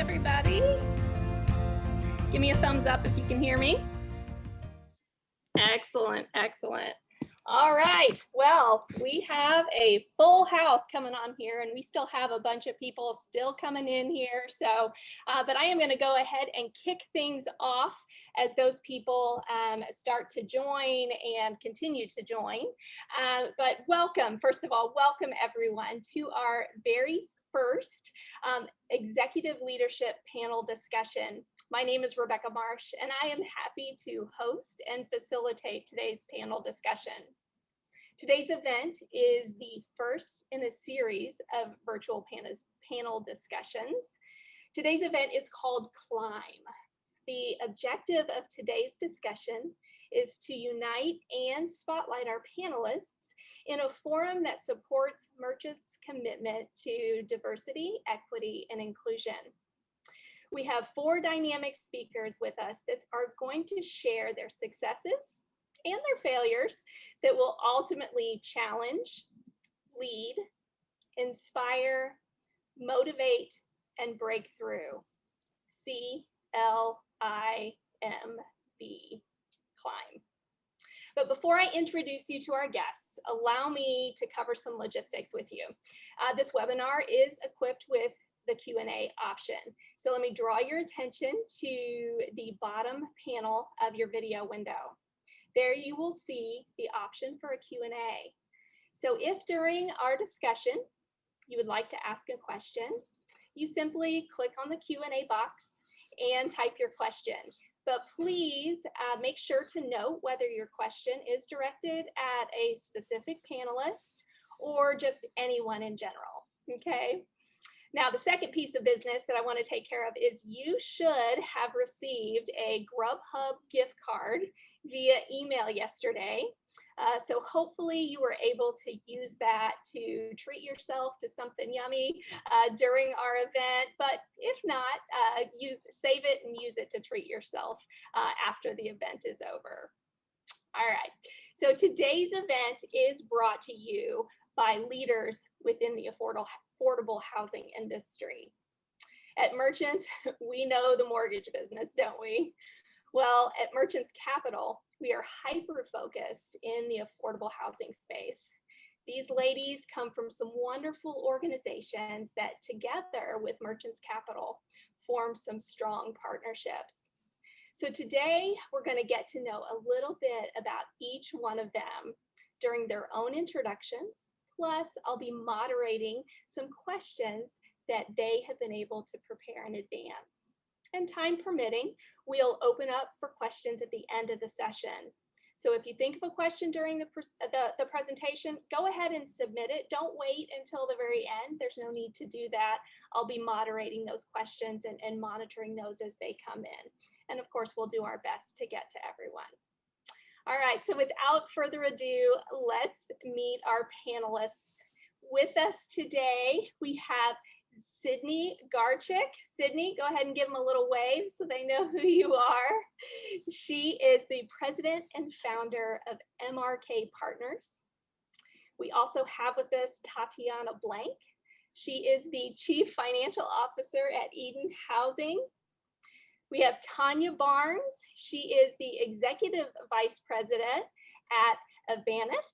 everybody. Give me a thumbs up if you can hear me. Excellent, excellent. All right, well, we have a full house coming on here, and we still have a bunch of people still coming in here. So, but I am going to go ahead and kick things off as those people start to join and continue to join. But welcome, first of all, welcome everyone to our very first executive leadership panel discussion. My name is Rebecca Marsh, and I am happy to host and facilitate today's panel discussion. Today's event is the first in a series of virtual panel discussions. Today's event is called Climb. The objective of today's discussion is to unite and spotlight our panelists in a forum that supports Merchant's commitment to diversity, equity, and inclusion. We have 4 dynamic speakers with us that are going to share their successes and their failures that will ultimately challenge, lead, inspire, motivate, and break through. C-L-I-M-B, climb. But before I introduce you to our guests, allow me to cover some logistics with you. This webinar is equipped with the Q&A option. So let me draw your attention to the bottom panel of your video window. There you will see the option for a Q&A. So if during our discussion you would like to ask a question, you simply click on the Q&A box and type your question. But please make sure to note whether your question is directed at a specific panelist or just anyone in general, okay? Now, the second piece of business that I want to take care of is you should have received a Grubhub gift card via email yesterday. So hopefully you were able to use that to treat yourself to something yummy during our event. But if not, save it and use it to treat yourself after the event is over. All right, so today's event is brought to you by leaders within the affordable housing industry. At Merchants, we know the mortgage business, don't we? Well, at Merchants Capital, we are hyper-focused in the affordable housing space. These ladies come from some wonderful organizations that together with Merchants Capital form some strong partnerships. So today, we're going to get to know a little bit about each one of them during their own introductions. Plus, I'll be moderating some questions that they have been able to prepare in advance. And time permitting, we'll open up for questions at the end of the session. So if you think of a question during the presentation, go ahead and submit it. Don't wait until the very end. There's no need to do that. I'll be moderating those questions and monitoring those as they come in. And of course, we'll do our best to get to everyone. All right, so without further ado, let's meet our panelists. With us today, we have Sydney Garchick. Sydney, go ahead and give them a little wave so they know who you are. She is the president and founder of MRK Partners. We also have with us Tatiana Blank. She is the chief financial officer at Eden Housing. We have Tanya Barnes. She is the executive vice president at Avaneth.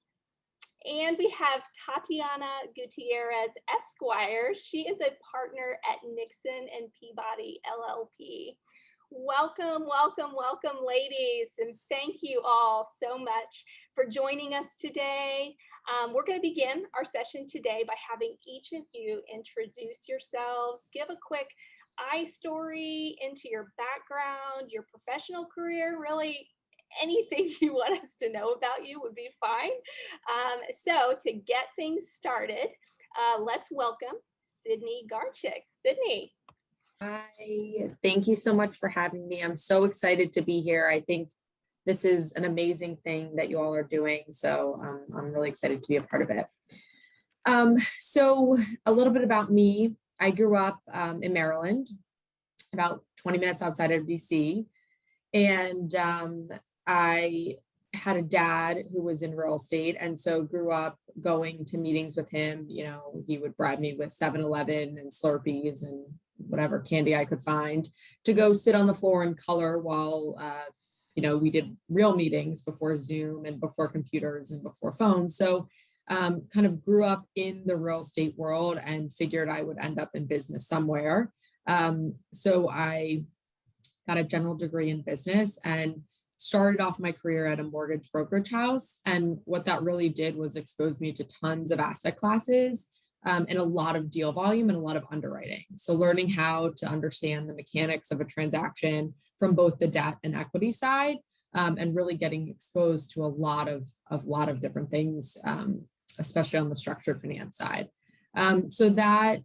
And we have Tatiana Gutierrez Esquire. She is a partner at Nixon and Peabody LLP. Welcome, welcome, welcome, ladies. And thank you all so much for joining us today. We're going to begin our session today by having each of you introduce yourselves, give a quick story into your background, your professional career, really anything you want us to know about you would be fine. So to get things started, let's welcome Sydney Garchick. Sydney. Hi, thank you so much for having me. I'm so excited to be here. I think this is an amazing thing that you all are doing. So I'm really excited to be a part of it. So a little bit about me. I grew up in Maryland, about 20 minutes outside of DC. And I had a dad who was in real estate. And so grew up going to meetings with him. You know, he would bribe me with 7-Eleven and Slurpees and whatever candy I could find to go sit on the floor and color while, we did real meetings before Zoom and before computers and before phones. So kind of grew up in the real estate world and figured I would end up in business somewhere. So I got a general degree in business and started off my career at a mortgage brokerage house. And what that really did was expose me to tons of asset classes and a lot of deal volume and a lot of underwriting. So learning how to understand the mechanics of a transaction from both the debt and equity side, and really getting exposed to a lot of different things, especially on the structured finance side. So that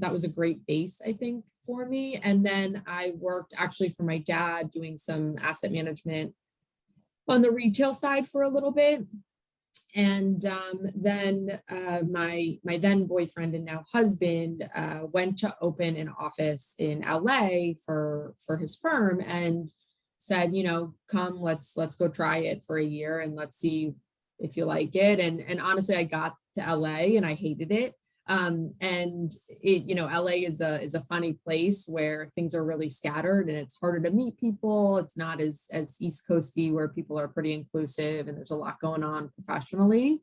was a great base, I think, for me. And then I worked actually for my dad doing some asset management on the retail side for a little bit. And then my then boyfriend and now husband went to open an office in LA for his firm and said, come, let's go try it for a year and let's see if you like it. And honestly, I got to LA and I hated it. And LA is a funny place where things are really scattered and it's harder to meet people. It's not as East Coasty where people are pretty inclusive and there's a lot going on professionally.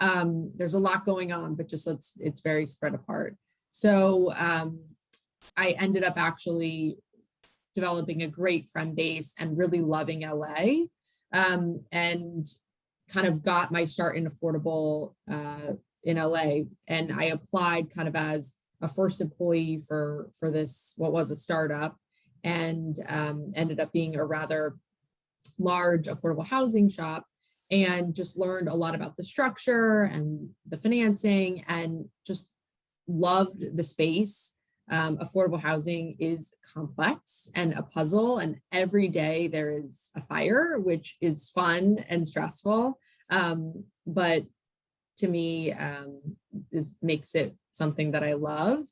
There's a lot going on, but just it's very spread apart. So I ended up actually developing a great friend base and really loving LA, and kind of got my start in affordable in LA. And I applied kind of as a first employee for this, what was a startup, and ended up being a rather large affordable housing shop, and just learned a lot about the structure and the financing and just loved the space. Affordable housing is complex and a puzzle, and every day there is a fire, which is fun and stressful. But to me, makes it something that I love.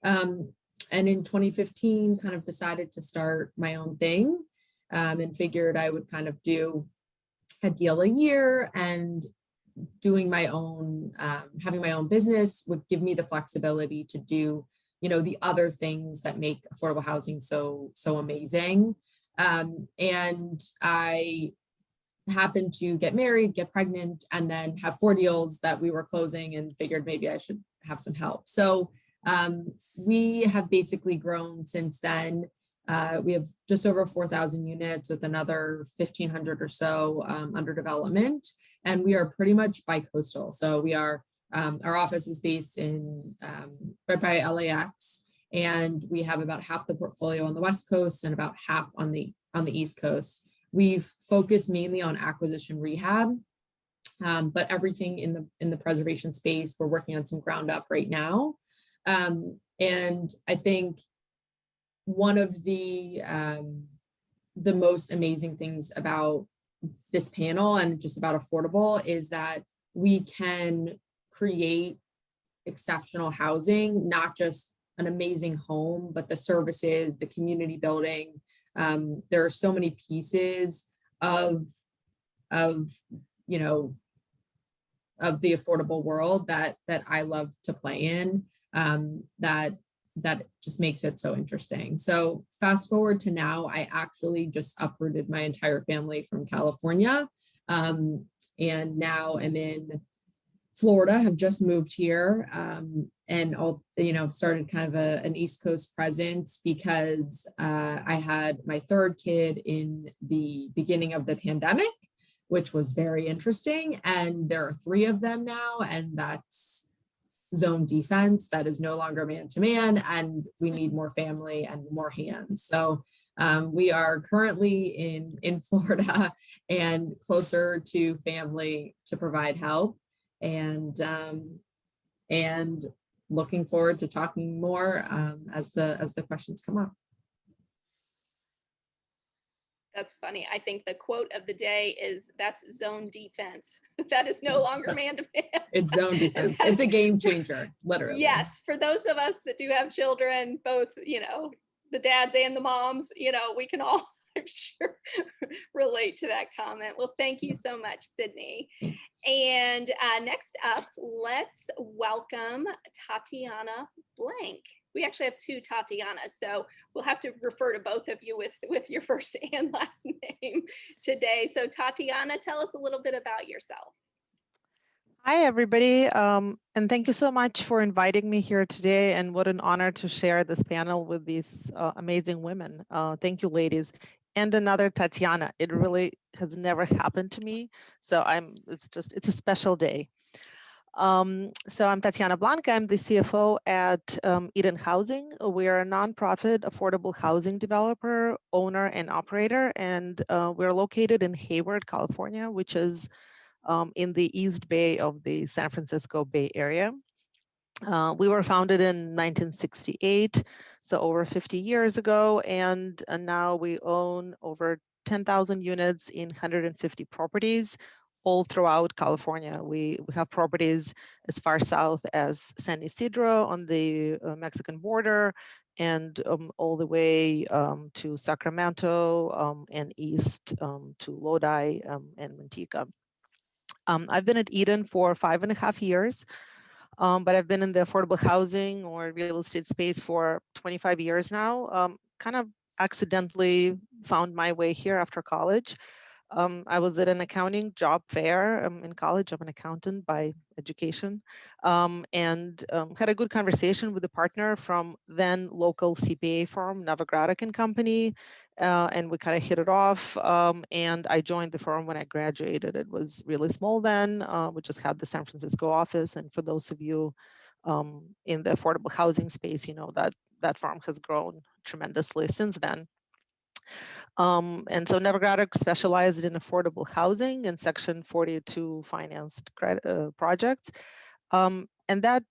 And in 2015, kind of decided to start my own thing, and figured I would kind of do a deal a year, and doing my own, having my own business would give me the flexibility to do, the other things that make affordable housing so amazing. And I happened to get married, get pregnant, and then have 4 deals that we were closing, and figured maybe I should have some help. So we have basically grown since then. We have just over 4,000 units with another 1,500 or so under development, and we are pretty much bi-coastal. So we are, our office is based in right by LAX, and we have about half the portfolio on the West Coast and about half on the East Coast. We've focused mainly on acquisition rehab, but everything in the preservation space. We're working on some ground up right now. And I think one of the most amazing things about this panel and just about affordable is that we can create exceptional housing, not just an amazing home, but the services, the community building. There are so many pieces of the affordable world that I love to play in, that just makes it so interesting. So fast forward to now, I actually just uprooted my entire family from California, and now I'm in Florida, have just moved here, and all, started kind of an East Coast presence because I had my third kid in the beginning of the pandemic, which was very interesting. And there are 3 of them now, and that's zone defense. That is no longer man to man, and we need more family and more hands. So we are currently in Florida and closer to family to provide help. And looking forward to talking more as the questions come up. That's funny. I think the quote of the day is, that's zone defense. That is no longer man to man. It's zone defense. It's a game changer, literally. Yes. For those of us that do have children, both, the dads and the moms, we can all, I'm sure, relate to that comment. Well, thank you so much, Sydney. And next up, let's welcome Tatiana Blank. We actually have two Tatianas, so we'll have to refer to both of you with your first and last name today. So Tatiana, tell us a little bit about yourself. Hi, everybody, and thank you so much for inviting me here today, and what an honor to share this panel with these amazing women. Thank you, ladies. And another Tatiana. It really has never happened to me, so it's a special day. So I'm Tatiana Blanca. I'm the CFO at Eden Housing. We are a nonprofit affordable housing developer, owner, and operator, and we're located in Hayward, California, which is in the East Bay of the San Francisco Bay Area. We were founded in 1968, so over 50 years ago, and now we own over 10,000 units in 150 properties all throughout California. We have properties as far south as San Isidro on the Mexican border, and all the way to Sacramento and east to Lodi and Manteca. I've been at Eden for 5.5 years, but I've been in the affordable housing or real estate space for 25 years now. Kind of accidentally found my way here after college. I was at an accounting job fair in college. I'm an accountant by education, and had a good conversation with a partner from then local CPA firm, Novogradac and Company, and we kind of hit it off. And I joined the firm when I graduated. It was really small then. We just had the San Francisco office, and for those of you in the affordable housing space, you know that firm has grown tremendously since then. And so Novogradac specialized in affordable housing and Section 42 financed credit, projects. And that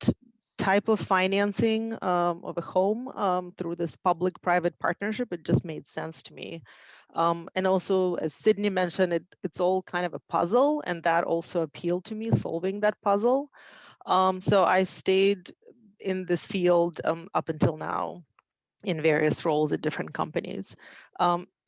type of financing of a home through this public-private partnership, it just made sense to me. And also, as Sydney mentioned, it's all kind of a puzzle, and that also appealed to me, solving that puzzle. So I stayed in this field up until now in various roles at different companies.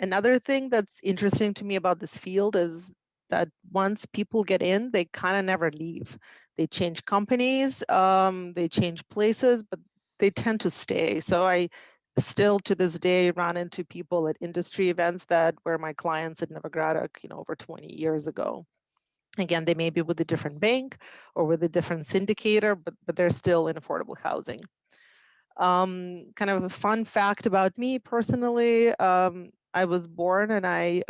Another thing that's interesting to me about this field is that once people get in, they kind of never leave. They change companies, they change places, but they tend to stay. So I still to this day run into people at industry events that were my clients at Novogradac, over 20 years ago. Again, they may be with a different bank or with a different syndicator, but they're still in affordable housing. Kind of a fun fact about me personally, I was born and I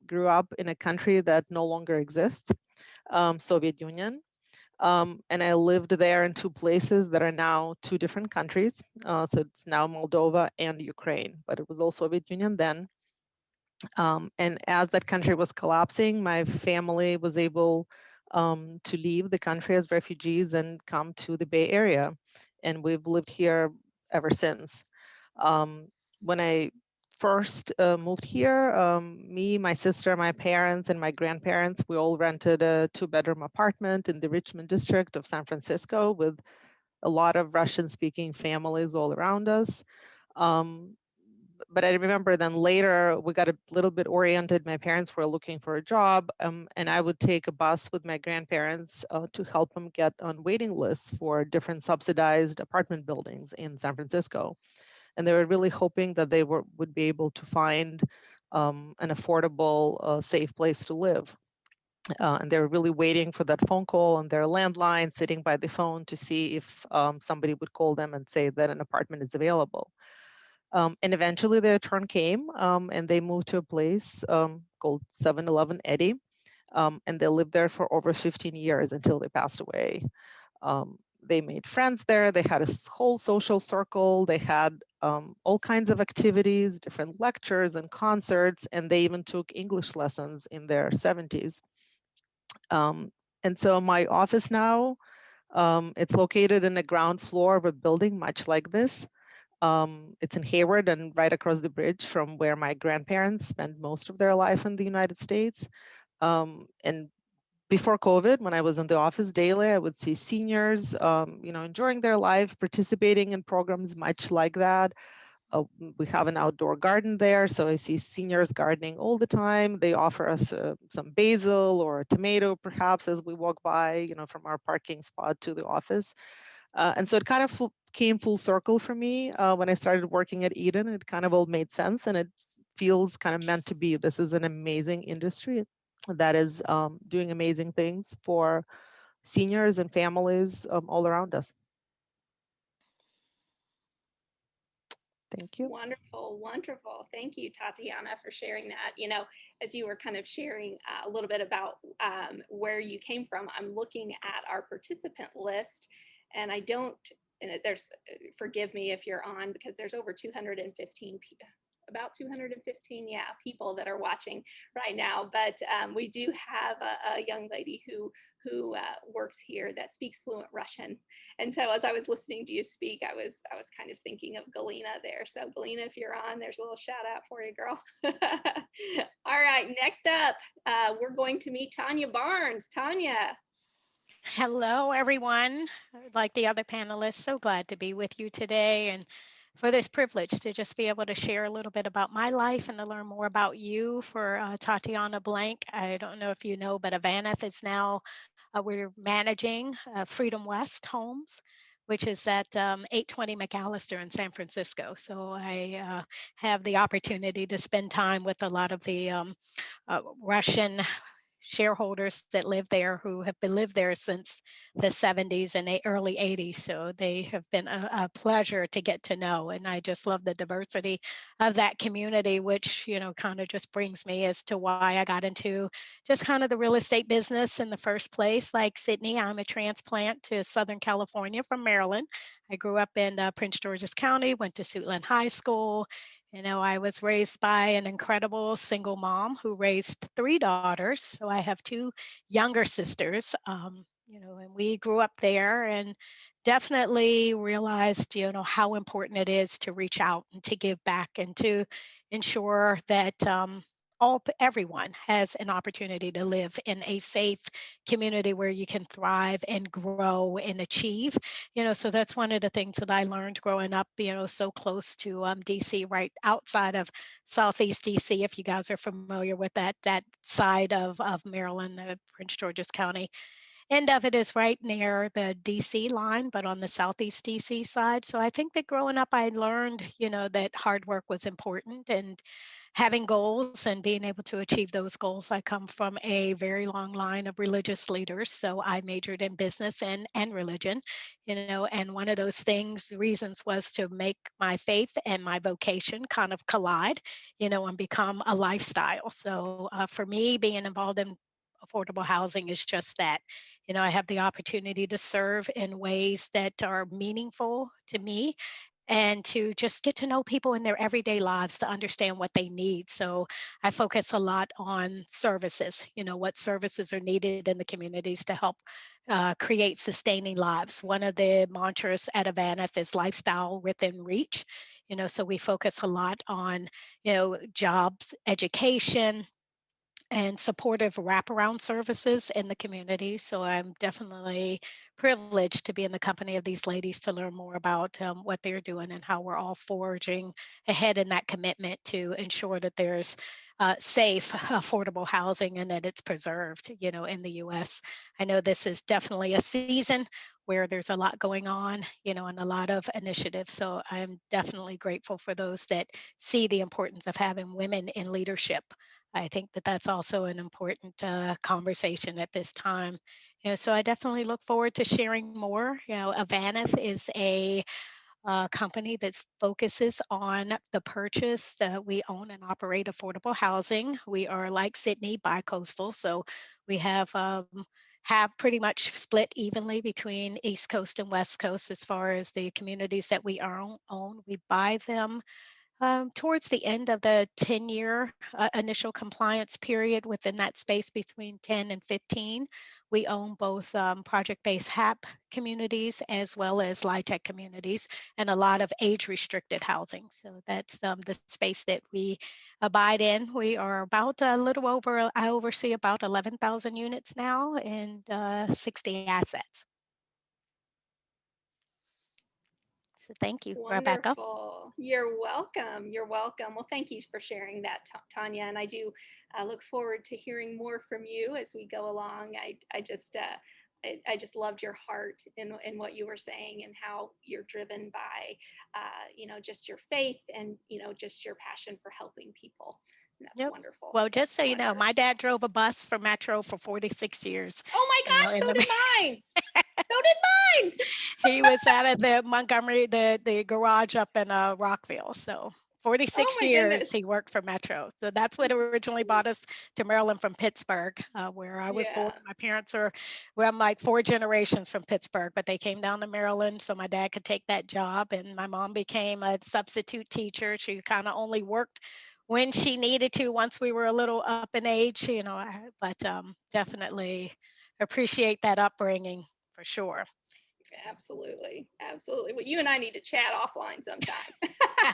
grew up in a country that no longer exists, Soviet Union. And I lived there in two places that are now two different countries. So it's now Moldova and Ukraine, but it was all Soviet Union then. And as that country was collapsing, my family was able to leave the country as refugees and come to the Bay Area. And we've lived here ever since. When I first moved here, me, my sister, my parents, and my grandparents, we all rented a 2-bedroom apartment in the Richmond district of San Francisco with a lot of Russian-speaking families all around us. But I remember then later we got a little bit oriented. My parents were looking for a job, and I would take a bus with my grandparents to help them get on waiting lists for different subsidized apartment buildings in San Francisco. And they were really hoping that they would be able to find an affordable, safe place to live. And they were really waiting for that phone call on their landline, sitting by the phone to see if somebody would call them and say that an apartment is available. And eventually their turn came, and they moved to a place called 7-Eleven Eddie. And they lived there for over 15 years until they passed away. They made friends there. They had a whole social circle. They had all kinds of activities, different lectures and concerts, and they even took English lessons in their 70s. And so my office now, it's located in the ground floor of a building much like this. It's in Hayward and right across the bridge from where my grandparents spent most of their life in the United States. And before COVID, when I was in the office daily, I would see seniors, enjoying their life, participating in programs much like that. We have an outdoor garden there, so I see seniors gardening all the time. They offer us some basil or a tomato, perhaps, as we walk by, from our parking spot to the office. And so it kind of came full circle for me when I started working at Eden. It kind of all made sense, and it feels kind of meant to be. This is an amazing industry that is doing amazing things for seniors and families all around us. Thank you. Wonderful, wonderful. Thank you, Tatiana, for sharing that. You know, as you were kind of sharing a little bit about where you came from, I'm looking at our participant list, and I don't, and there's, forgive me if you're on, because there's over 215 people, about 215, yeah, people that are watching right now. But we do have a young lady who works here that speaks fluent Russian. And so as I was listening to you speak, I was kind of thinking of Galina there. So Galina, if you're on, there's a little shout out for you, girl. All right, next up, we're going to meet Tanya Barnes. Tanya. Hello, everyone. Like the other panelists, so glad to be with you today and for this privilege to just be able to share a little bit about my life and to learn more about you. For Tatiana Blank, I don't know if you know, but Avaneth is now, we're managing Freedom West Homes, which is at 820 McAllister in San Francisco. So I have the opportunity to spend time with a lot of the Russian shareholders that live there who have been lived there since the 70s and early 80s. So they have been a pleasure to get to know. And I just love the diversity of that community, which, you know, kind of just brings me as to why I got into just kind of the real estate business in the first place. Like Sydney, I'm a transplant to Southern California from Maryland. I grew up in Prince George's County, went to Suitland High School. You know, I was raised by an incredible single mom who raised three daughters. So I have two younger sisters, you know, and we grew up there and definitely realized, you know, how important it is to reach out and to give back and to ensure that everyone has an opportunity to live in a safe community where you can thrive and grow and achieve. You know, so that's one of the things that I learned growing up, you know, so close to DC, right outside of Southeast DC. If you guys are familiar with that side of Maryland, Prince George's County. End of it is right near the DC line, but on the Southeast DC side. So I think that growing up, I learned, you know, that hard work was important and having goals and being able to achieve those goals. I come from a very long line of religious leaders. So I majored in business and religion, you know, and one of those reasons was to make my faith and my vocation kind of collide, you know, and become a lifestyle. So for me, being involved in affordable housing is just that. You know, I have the opportunity to serve in ways that are meaningful to me and to just get to know people in their everyday lives to understand what they need. So I focus a lot on services, you know, what services are needed in the communities to help create sustaining lives. One of the mantras at Avaneth is lifestyle within reach. You know, so we focus a lot on, you know, jobs, education, and supportive wraparound services in the community. So I'm definitely privileged to be in the company of these ladies to learn more about what they're doing and how we're all forging ahead in that commitment to ensure that there's safe, affordable housing and that it's preserved, you know, in the U.S. I know this is definitely a season where there's a lot going on, you know, and a lot of initiatives. So I'm definitely grateful for those that see the importance of having women in leadership. I think that that's also an important conversation at this time. You know, so I definitely look forward to sharing more. You know, Avaneth is a company that focuses on the purchase. We own and operate affordable housing. We are like Sydney, bi-coastal, so we have pretty much split evenly between East Coast and West Coast as far as the communities that we own. We buy them towards the end of the 10-year initial compliance period. Within that space between 10 and 15, we own both project-based HAP communities as well as LIHTC communities and a lot of age-restricted housing. So that's the space that we abide in. We are about a little over, I oversee about 11,000 units now and 60 assets. So thank you, Rebecca. Wonderful. You're welcome. You're welcome. Well, thank you for sharing that, Tanya. And I do look forward to hearing more from you as we go along. I just I just loved your heart in what you were saying, and how you're driven by, just your faith, and, just your passion for helping people. And that's Yep. wonderful. Well, That's just so you know, wonderful. my dad drove a bus for Metro for 46 years. Oh my gosh, In so the did mine. So did mine. he was out of the Montgomery, the garage up in Rockville. So Oh 46 my years goodness. he worked for Metro. So that's what originally brought us to Maryland from Pittsburgh, where I was born. Yeah. My parents are, well, I'm like 4 generations from Pittsburgh, but they came down to Maryland so my dad could take that job. And my mom became a substitute teacher. She kind of only worked when she needed to once we were a little up in age, but definitely appreciate that upbringing for sure. Absolutely. Absolutely. Well, you and I need to chat offline sometime.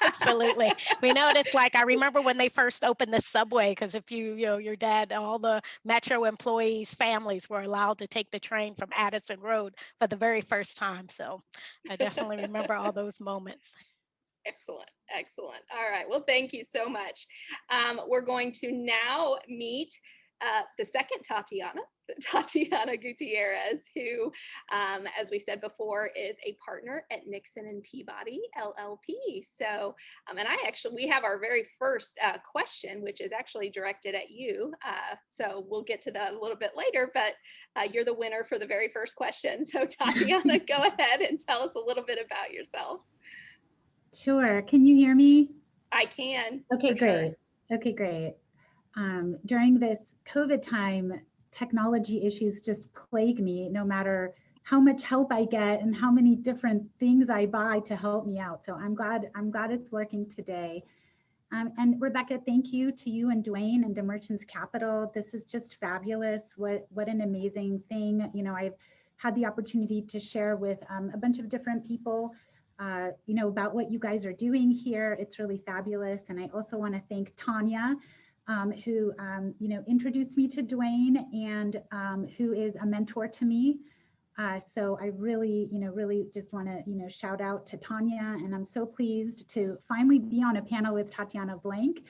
Absolutely. We know what it's like. I remember when they first opened the subway, because if your dad, all the Metro employees' families were allowed to take the train from Addison Road for the very first time. So I definitely remember all those moments. Excellent. Excellent. All right. Well, thank you so much. We're going to now meet the second Tatiana, Tatiana Gutierrez, who, as we said before, is a partner at Nixon and Peabody LLP. So, we have our very first question, which is actually directed at you. So we'll get to that a little bit later, but you're the winner for the very first question. So Tatiana, go ahead and tell us a little bit about yourself. Sure. Can you hear me? I can. Okay, great. Sure. Okay, great. During this COVID time, technology issues just plague me, no matter how much help I get and how many different things I buy to help me out. So I'm glad it's working today. And Rebecca, thank you to you and Dwayne and Merchants Capital. This is just fabulous. What an amazing thing. I've had the opportunity to share with a bunch of different people about what you guys are doing here. It's really fabulous. And I also want to thank Tanya, who, introduced me to Dwayne, and who is a mentor to me. So I really, really just want to, shout out to Tanya, and I'm so pleased to finally be on a panel with Tatiana Blank,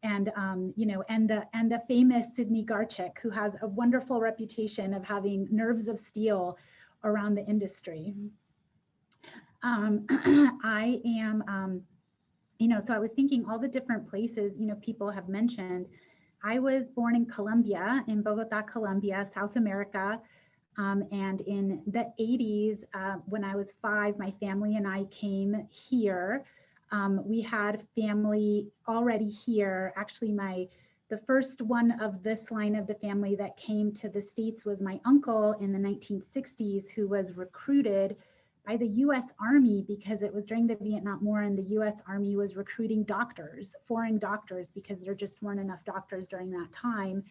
and and the famous Sydney Garchick, who has a wonderful reputation of having nerves of steel around the industry. I am, so I was thinking all the different places, people have mentioned. I was born in Colombia, in Bogota, Colombia, South America. And in the 80s, when I was 5, my family and I came here. We had family already here. Actually, the first one of this line of the family that came to the States was my uncle in the 1960s, who was recruited by the US Army, because it was during the Vietnam War, and the US Army was recruiting doctors, foreign doctors, because there just weren't enough doctors during that time.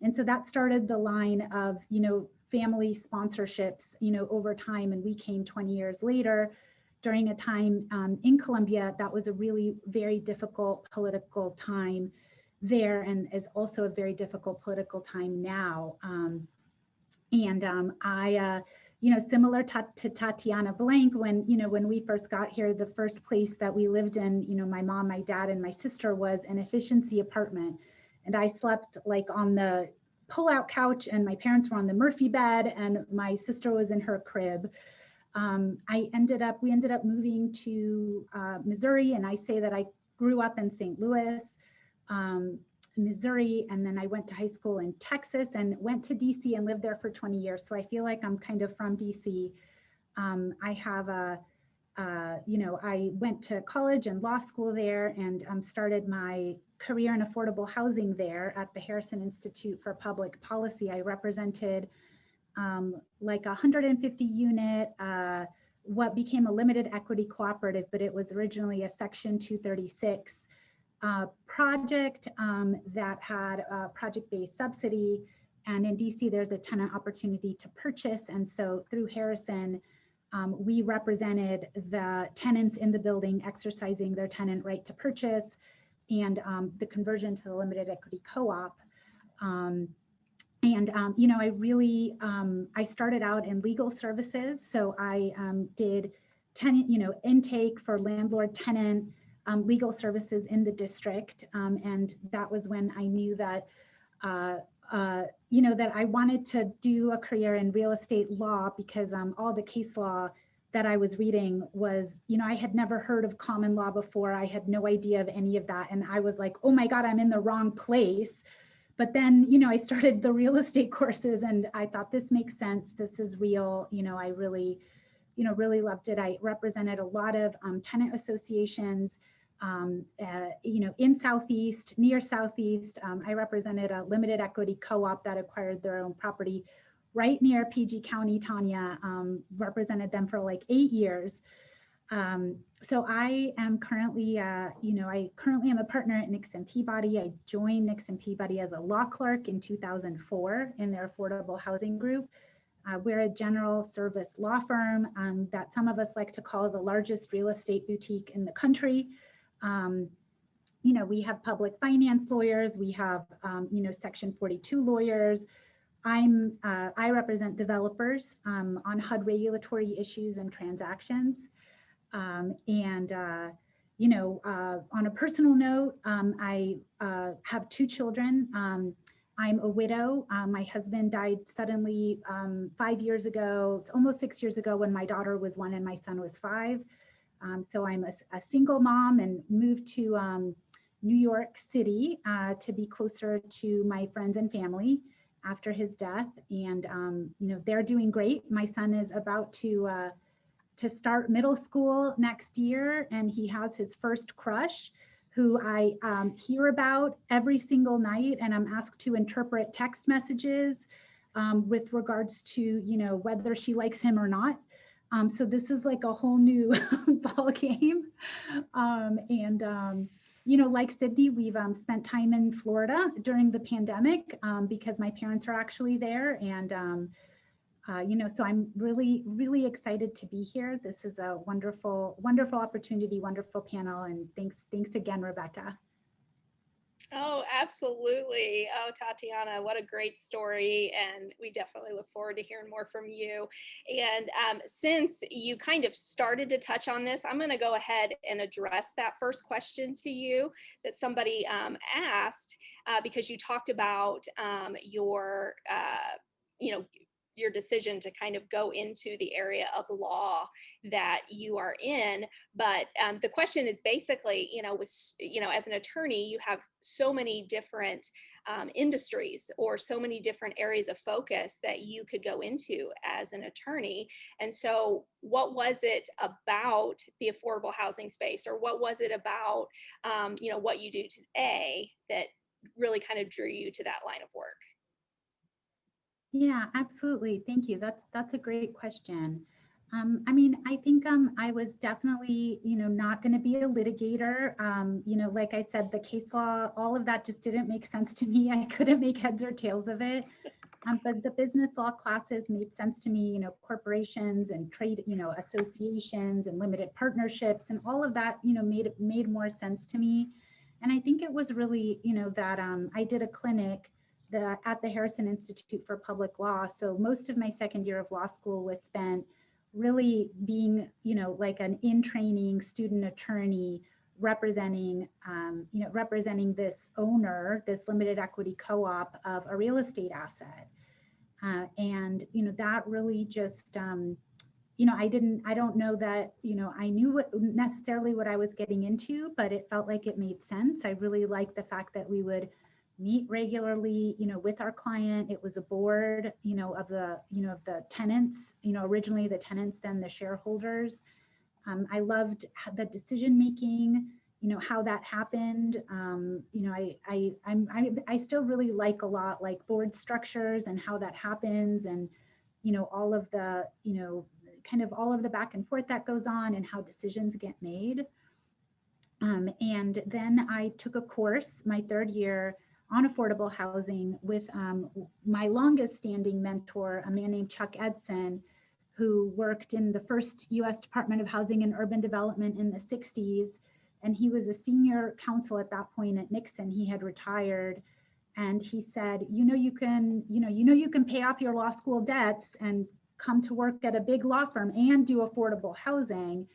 And so that started the line of, family sponsorships, over time. And we came 20 years later during a time in Colombia that was a really very difficult political time there, and is also a very difficult political time now. I, similar to Tatiana Blank, when we first got here, the first place that we lived in, my mom, my dad, and my sister, was an efficiency apartment. And I slept like on the pull-out couch, and my parents were on the Murphy bed, and my sister was in her crib. We ended up moving to Missouri, and I say that I grew up in St. Louis, Missouri, and then I went to high school in Texas and went to DC and lived there for 20 years. So I feel like I'm kind of from DC. I have I went to college and law school there, and started my career in affordable housing there at the Harrison Institute for Public Policy. I represented like 150 unit, what became a limited equity cooperative, but it was originally a Section 236 project that had a project-based subsidy. And in DC, there's a tenant opportunity to purchase. And so through Harrison, we represented the tenants in the building exercising their tenant right to purchase, and the conversion to the limited equity co-op. I really, I started out in legal services. So I did tenant, intake for landlord tenant legal services in the district. And that was when I knew that you know, that I wanted to do a career in real estate law because all the case law that I was reading was, you know, I had never heard of common law before. I had no idea of any of that. And I was like, oh my God, I'm in the wrong place. But then, you know, I started the real estate courses and I thought this makes sense. This is real. You know, I really, you know, really loved it. I represented a lot of tenant associations, you know, in Southeast, near Southeast. I represented a limited equity co-op that acquired their own property right near PG County, Tanya, represented them for like 8 years. So I am currently, you know, I currently am a partner at Nixon Peabody. I joined Nixon Peabody as a law clerk in 2004 in their affordable housing group. We're a general service law firm that some of us like to call the largest real estate boutique in the country. You know, we have public finance lawyers, we have, you know, Section 42 lawyers. I represent developers on HUD regulatory issues and transactions. You know, on a personal note, I have 2 children. I'm a widow. My husband died suddenly 5 years ago. It's almost 6 years ago when my daughter was 1 and my son was 5. So I'm a single mom and moved to New York City to be closer to my friends and family after his death. And, you know, they're doing great. My son is about to start middle school next year, and he has his first crush who I hear about every single night, and I'm asked to interpret text messages with regards to, you know, whether she likes him or not. So this is like a whole new ball game. You know, like Sydney, we've spent time in Florida during the pandemic because my parents are actually there. And you know, so I'm really, really excited to be here. This is a wonderful, wonderful opportunity, wonderful panel. And thanks again, Rebecca. Oh, absolutely. Oh, Tatiana, what a great story. And we definitely look forward to hearing more from you. And since you kind of started to touch on this, I'm going to go ahead and address that first question to you that somebody asked because you talked about your, you know, your decision to kind of go into the area of law that you are in. But the question is basically, you know, as an attorney, you have so many different industries or so many different areas of focus that you could go into as an attorney. And so what was it about the affordable housing space, or what was it about, you know, what you do today that really kind of drew you to that line of work? Yeah, absolutely. Thank you. That's a great question. I mean, I think I was definitely, you know, not going to be a litigator. You know, like I said, the case law, all of that just didn't make sense to me. I couldn't make heads or tails of it. But the business law classes made sense to me. You know, corporations and trade, you know, associations and limited partnerships and all of that, you know, made more sense to me. And I think it was really, you know, that I did a clinic at the Harrison Institute for Public Law. So most of my second year of law school was spent really being, you know, like an in-training student attorney representing, you know, representing this owner, this limited equity co-op of a real estate asset. And, you know, that really just, you know, I don't know that, you know, I knew necessarily what I was getting into, but it felt like it made sense. I really liked the fact that we would meet regularly, you know, with our client. It was a board, you know, of the, you know, of the tenants, you know, originally the tenants, then the shareholders. I loved the decision making, you know, how that happened. You know, I still really like a lot like board structures and how that happens, and, you know, all of the, you know, kind of all of the back and forth that goes on and how decisions get made. And then I took a course my 3rd year on affordable housing with my longest standing mentor, a man named Chuck Edson, who worked in the first US Department of Housing and Urban Development in the 60s. And he was a senior counsel at that point at Nixon. He had retired. And he said, you know, you can pay off your law school debts and come to work at a big law firm and do affordable housing.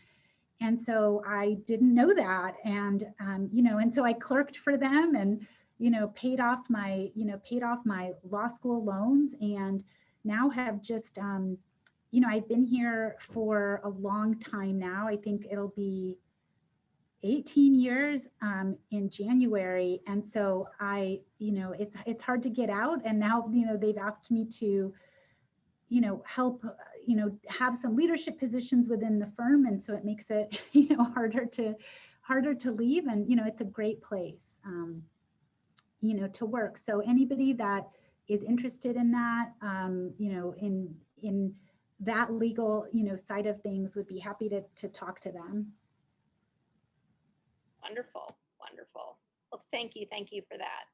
And so I didn't know that. And, you know, and so I clerked for them and, paid off my law school loans, and now have just, I've been here for a long time now. I think it'll be 18 years in January. And so it's hard to get out. And now, they've asked me to, help, have some leadership positions within the firm. And so it makes it, harder to leave. And, it's a great place, to work. So anybody that is interested in that, in that legal, side of things, would be happy to talk to them. Wonderful, wonderful. Well, thank you for that.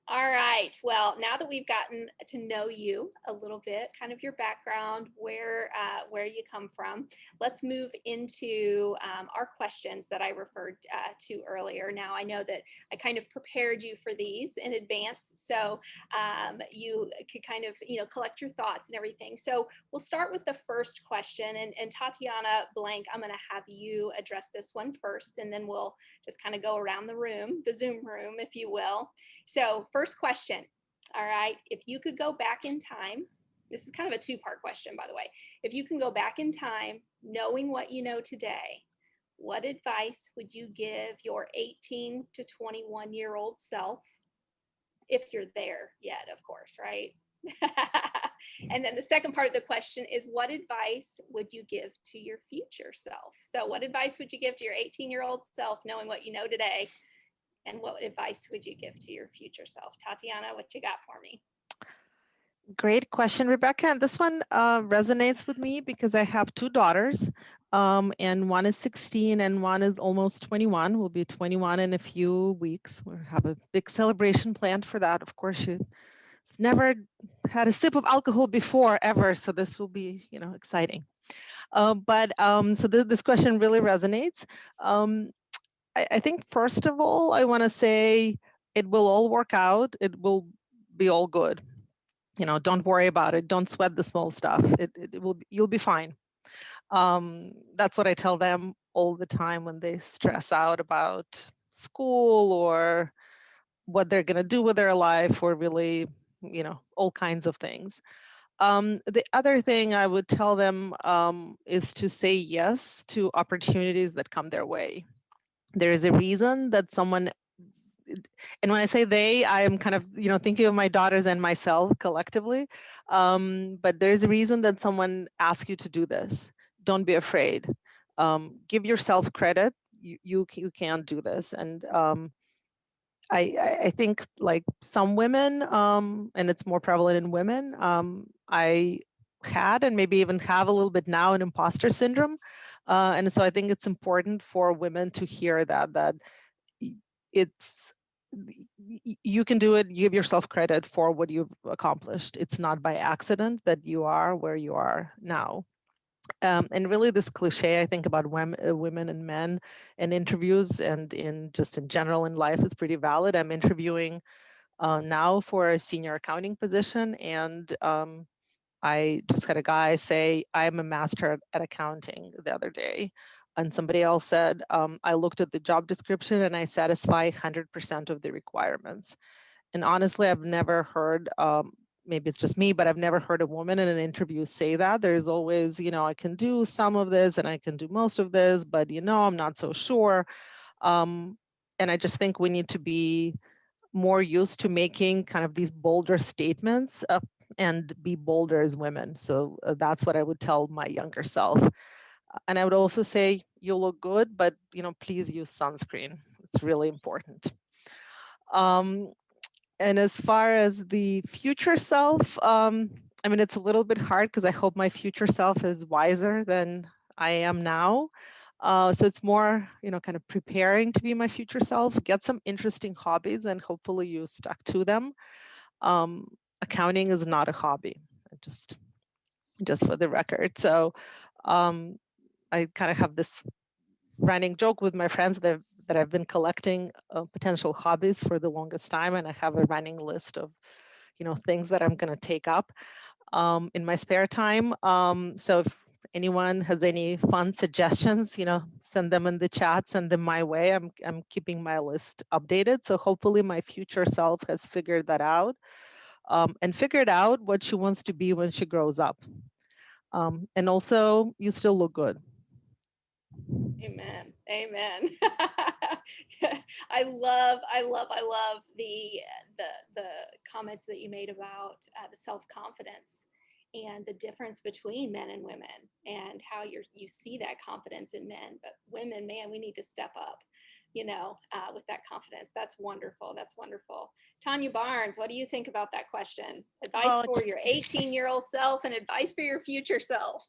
All right, well, now that we've gotten to know you a little bit, kind of your background, where you come from, let's move into our questions that I referred to earlier. Now, I know that I kind of prepared you for these in advance, so you could kind of, collect your thoughts and everything. So we'll start with the first question, and Tatiana Blank, I'm gonna have you address this one first, and then we'll just kind of go around the room, the Zoom room, if you will. So first question, all right, if you could go back in time, this is kind of a two-part question, by the way. If you can go back in time, knowing what you know today, what advice would you give your 18 to 21-year-old self, if you're there yet, of course, right? And then the second part of the question is, what advice would you give to your future self? So what advice would you give to your 18-year-old self, knowing what you know today? And what advice would you give to your future self? Tatiana, what you got for me? Great question, Rebecca. And this one resonates with me because I have two daughters, and one is 16 and one is almost 21. Will be 21 in a few weeks. We'll have a big celebration planned for that. Of course, she's never had a sip of alcohol before, ever. So this will be, exciting. So this question really resonates. I think, first of all, I want to say it will all work out. It will be all good. Don't worry about it. Don't sweat the small stuff. You'll be fine. That's what I tell them all the time when they stress out about school or what they're going to do with their life, or really, all kinds of things. The other thing I would tell them is to say yes to opportunities that come their way. There is a reason that someone, and when I say they, I am kind of, thinking of my daughters and myself collectively. But there's a reason that someone asked you to do this. Don't be afraid. Give yourself credit. You can do this. And I think, like some women, and it's more prevalent in women, I had, and maybe even have a little bit now, an imposter syndrome. And so I think it's important for women to hear that you can do it. Give yourself credit for what you've accomplished. It's not by accident that you are where you are now. And really, this cliche, I think, about women and men in interviews and in general in life is pretty valid. I'm interviewing now for a senior accounting position, and I just had a guy say, I'm a master at accounting the other day. And somebody else said, I looked at the job description and I satisfy 100% of the requirements. And honestly, I've never heard, maybe it's just me, but I've never heard a woman in an interview say that. There's always, I can do some of this and I can do most of this, but I'm not so sure. And I just think we need to be more used to making kind of these bolder statements and be bolder as women. So that's what I would tell my younger self. And I would also say, you look good, but please use sunscreen. It's really important. And as far as the future self, it's a little bit hard because I hope my future self is wiser than I am now. So it's more, kind of preparing to be my future self. Get some interesting hobbies and hopefully you stuck to them. Accounting is not a hobby, just for the record. So I kind of have this running joke with my friends that I've been collecting potential hobbies for the longest time, and I have a running list of, things that I'm going to take up in my spare time. So anyone has any fun suggestions, send them in the chat, send them my way. I'm keeping my list updated. So hopefully my future self has figured that out and figured out what she wants to be when she grows up. And also, you still look good. Amen. Amen. I love the comments that you made about the self-confidence and the difference between men and women, and how you see that confidence in men, but women, man, we need to step up, with that confidence. That's wonderful. That's wonderful. Tanya Barnes, what do you think about that question? Advice Oh, for your 18-year-old self and advice for your future self.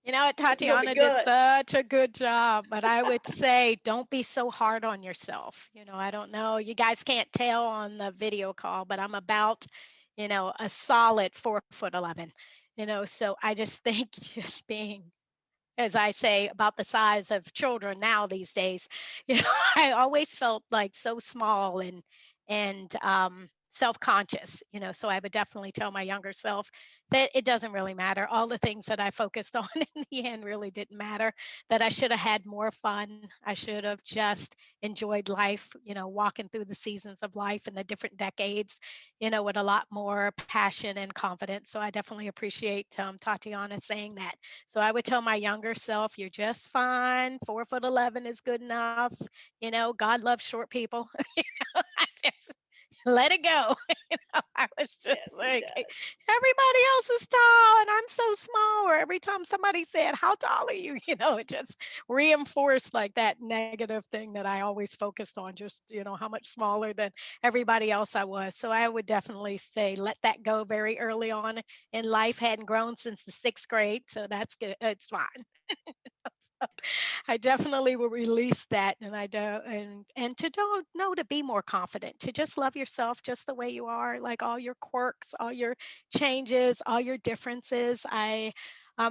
you know what, It's gonna be Tatiana did good. such a good job, but I would say don't be so hard on yourself. I don't know, you guys can't tell on the video call, but I'm about, a solid 4'11", so I just think just being, as I say, about the size of children now these days. I always felt like so small and self-conscious, so I would definitely tell my younger self that it doesn't really matter. All the things that I focused on in the end really didn't matter, that I should have had more fun. I should have just enjoyed life, walking through the seasons of life and the different decades, with a lot more passion and confidence. So I definitely appreciate Tatiana saying that. So I would tell my younger self, you're just fine. 4'11" is good enough. God loves short people. I just let it go. I was just Yes, he like, does. everybody else is tall and I'm so small. Or every time somebody said, how tall are you? It just reinforced like that negative thing that I always focused on, just, how much smaller than everybody else I was. So I would definitely say, let that go very early on in life. Hadn't grown since the 6th grade. So that's good. It's fine. I definitely will release that, and I do, and to don't know, to be more confident, to just love yourself just the way you are, like all your quirks, all your changes, all your differences. I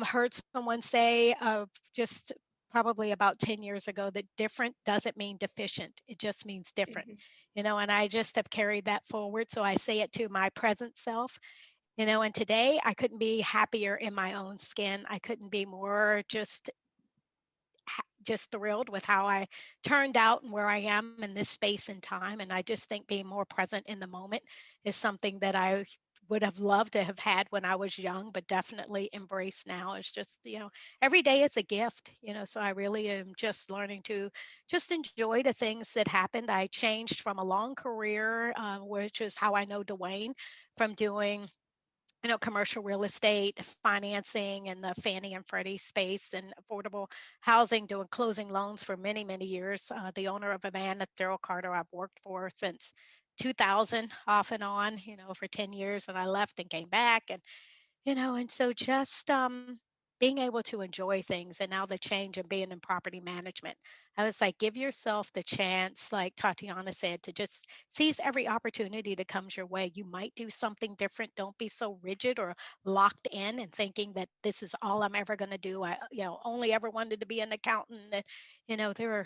heard someone say just probably about 10 years ago that different doesn't mean deficient. It just means different, Mhm. and I just have carried that forward. So I say it to my present self. And today I couldn't be happier in my own skin. I couldn't be more just thrilled with how I turned out and where I am in this space and time. And I just think being more present in the moment is something that I would have loved to have had when I was young, but definitely embrace now. It's just, every day is a gift, so I really am just learning to just enjoy the things that happened. I changed from a long career, which is how I know Dwayne, from doing commercial real estate financing and the Fannie and Freddie space and affordable housing, doing closing loans for many, many years. The owner of a van at Daryl Carter I've worked for since 2000, off and on, for 10 years. And I left and came back. And so just being able to enjoy things, and now the change of being in property management. I was like, give yourself the chance, like Tatiana said, to just seize every opportunity that comes your way. You might do something different. Don't be so rigid or locked in and thinking that this is all I'm ever going to do. I, only ever wanted to be an accountant. That, there are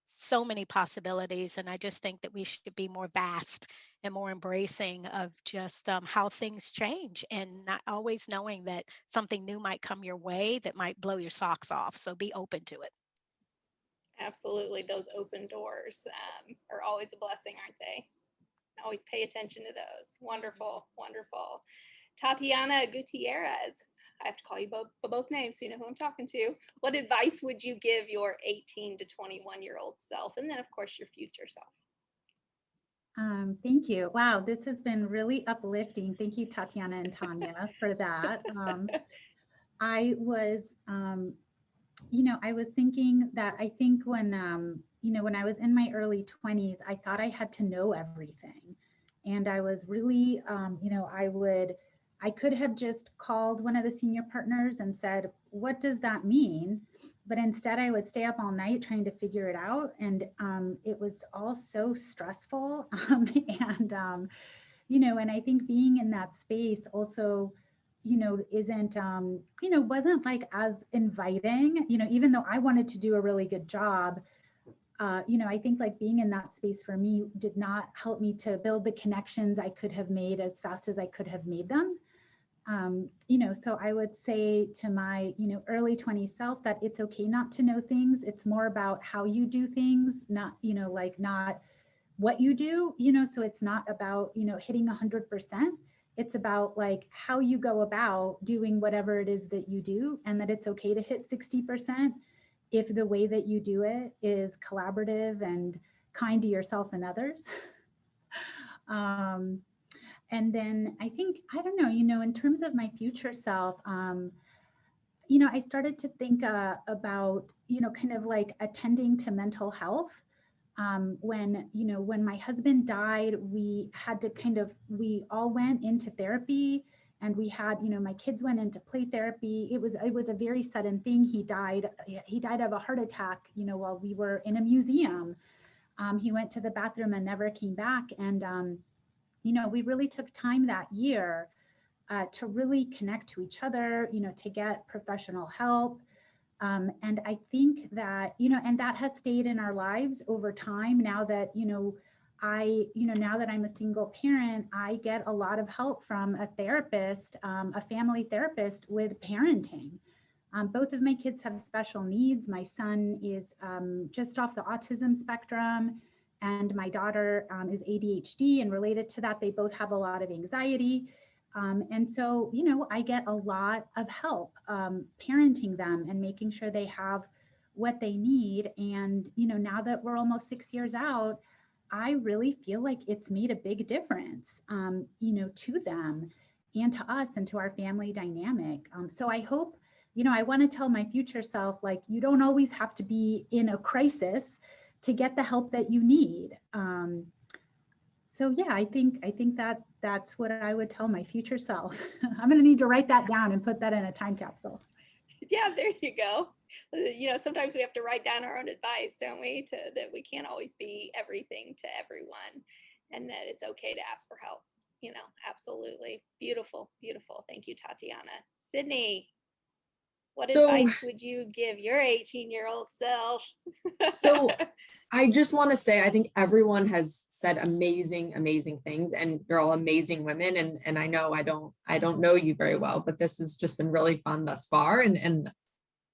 so many possibilities. And I just think that we should be more vast and more embracing of just how things change, and not always knowing that something new might come your way that might blow your socks off. So be open to it. Absolutely. Those open doors are always a blessing, aren't they? Always pay attention to those. Wonderful, wonderful. Tatiana Gutierrez, I have to call you both names so you know who I'm talking to. What advice would you give your 18 to 21-year-old self, and then of course your future self? Thank you. Wow, this has been really uplifting. Thank you, Tatiana and Tanya, for that. I was, I was thinking that I think when, when I was in my early 20s, I thought I had to know everything. And I was really, I could have just called one of the senior partners and said, what does that mean? But instead I would stay up all night trying to figure it out. And it was all so stressful. And I think being in that space also, isn't, wasn't like as inviting, even though I wanted to do a really good job. I think like being in that space for me did not help me to build the connections I could have made as fast as I could have made them. So I would say to my, early 20s self that it's okay not to know things. It's more about how you do things, not, like not what you do, so it's not about, hitting 100%. It's about like how you go about doing whatever it is that you do, and that it's okay to hit 60% if the way that you do it is collaborative and kind to yourself and others. And then I think, I don't know, in terms of my future self, I started to think about, kind of like attending to mental health. When my husband died, we had to we all went into therapy, and we had, my kids went into play therapy. It was a very sudden thing. He died of a heart attack, while we were in a museum. He went to the bathroom and never came back. And, we really took time that year to really connect to each other, to get professional help. And I think that, and that has stayed in our lives over time. Now that, now that I'm a single parent, I get a lot of help from a therapist, a family therapist with parenting. Both of my kids have special needs. My son is just off the autism spectrum, and my daughter is ADHD, and related to that, they both have a lot of anxiety. And so, I get a lot of help parenting them and making sure they have what they need. And, now that we're almost 6 years out, I really feel like it's made a big difference, to them and to us and to our family dynamic. So I hope, I want to tell my future self, like, you don't always have to be in a crisis to get the help that you need. So yeah, I think that's what I would tell my future self. I'm going to need to write that down and put that in a time capsule. Yeah, there you go. Sometimes we have to write down our own advice, don't we? That we can't always be everything to everyone, and that it's okay to ask for help. Absolutely. Beautiful, beautiful. Thank you, Tatiana. Sydney, what advice would you give your 18-year-old self? So I just want to say, I think everyone has said amazing, amazing things, and you're all amazing women. And I know I don't know you very well, but this has just been really fun thus far. And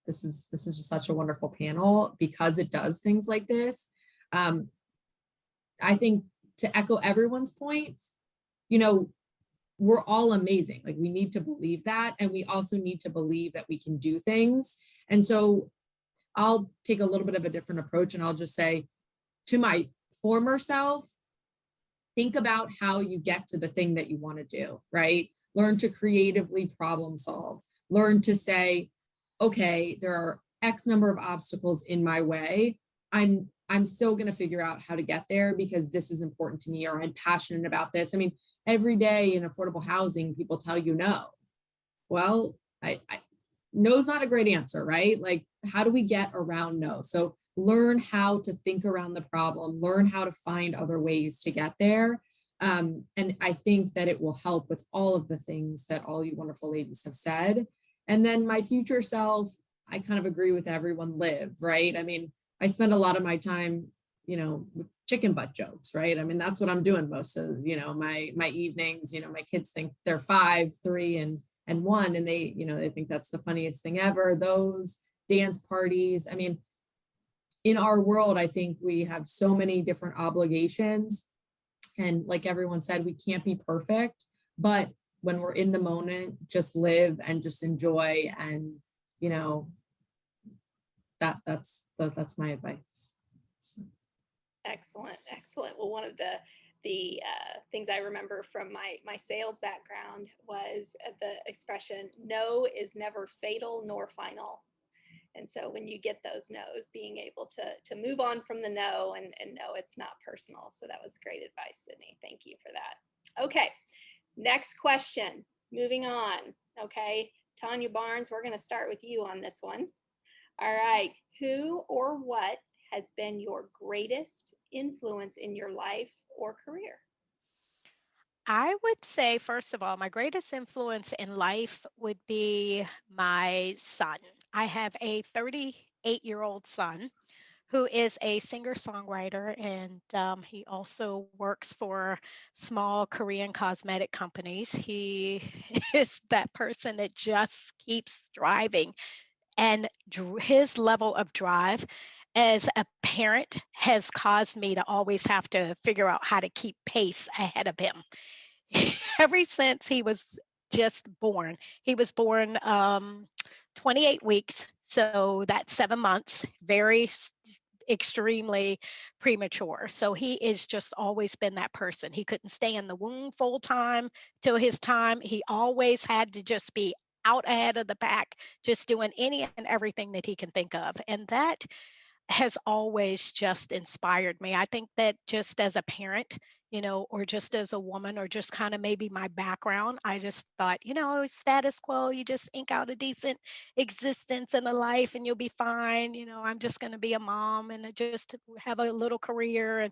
this is just such a wonderful panel because it does things like this. I think to echo everyone's point, we're all amazing. Like, we need to believe that. And we also need to believe that we can do things. And so I'll take a little bit of a different approach, and I'll just say to my former self, think about how you get to the thing that you want to do, right? Learn to creatively problem solve. Learn to say, okay, there are X number of obstacles in my way. I'm still going to figure out how to get there because this is important to me, or I'm passionate about this. I mean, every day in affordable housing, people tell you no. Well, no's not a great answer, right? Like, how do we get around no? So learn how to think around the problem, learn how to find other ways to get there. And I think that it will help with all of the things that all you wonderful ladies have said. And then my future self, I kind of agree with everyone, live, right? I mean, I spend a lot of my time, with chicken butt jokes, right? I mean, that's what I'm doing most of, my evenings. My kids think they're 5, 3, and 1, and they think that's the funniest thing ever. Those dance parties. I mean, in our world, I think we have so many different obligations, and like everyone said, we can't be perfect, but when we're in the moment, just live and just enjoy. And that's my advice. So. Excellent. Well, one of the things I remember from my sales background was the expression, no is never fatal nor final. And so when you get those no's, being able to move on from the no and know it's not personal. So that was great advice, Sydney. Thank you for that. Okay, next question, moving on. Okay, Tanya Barnes, we're going to start with you on this one. All right, who or what has been your greatest influence in your life or career? I would say, first of all, my greatest influence in life would be my son. I have a 38-year-old son who is a singer-songwriter, and he also works for small Korean cosmetic companies. He is that person that just keeps striving, and his level of drive as a parent has caused me to always have to figure out how to keep pace ahead of him. Ever since he was just born. He was born 28 weeks, so that's 7 months, extremely premature. So he is just always been that person. He couldn't stay in the womb full time till his time. He always had to just be out ahead of the pack, just doing any and everything that he can think of. And that has always just inspired me. I think that just as a parent, or just as a woman, or just kind of maybe my background, I just thought, status quo, you just ink out a decent existence and a life and you'll be fine. I'm just going to be a mom and just have a little career.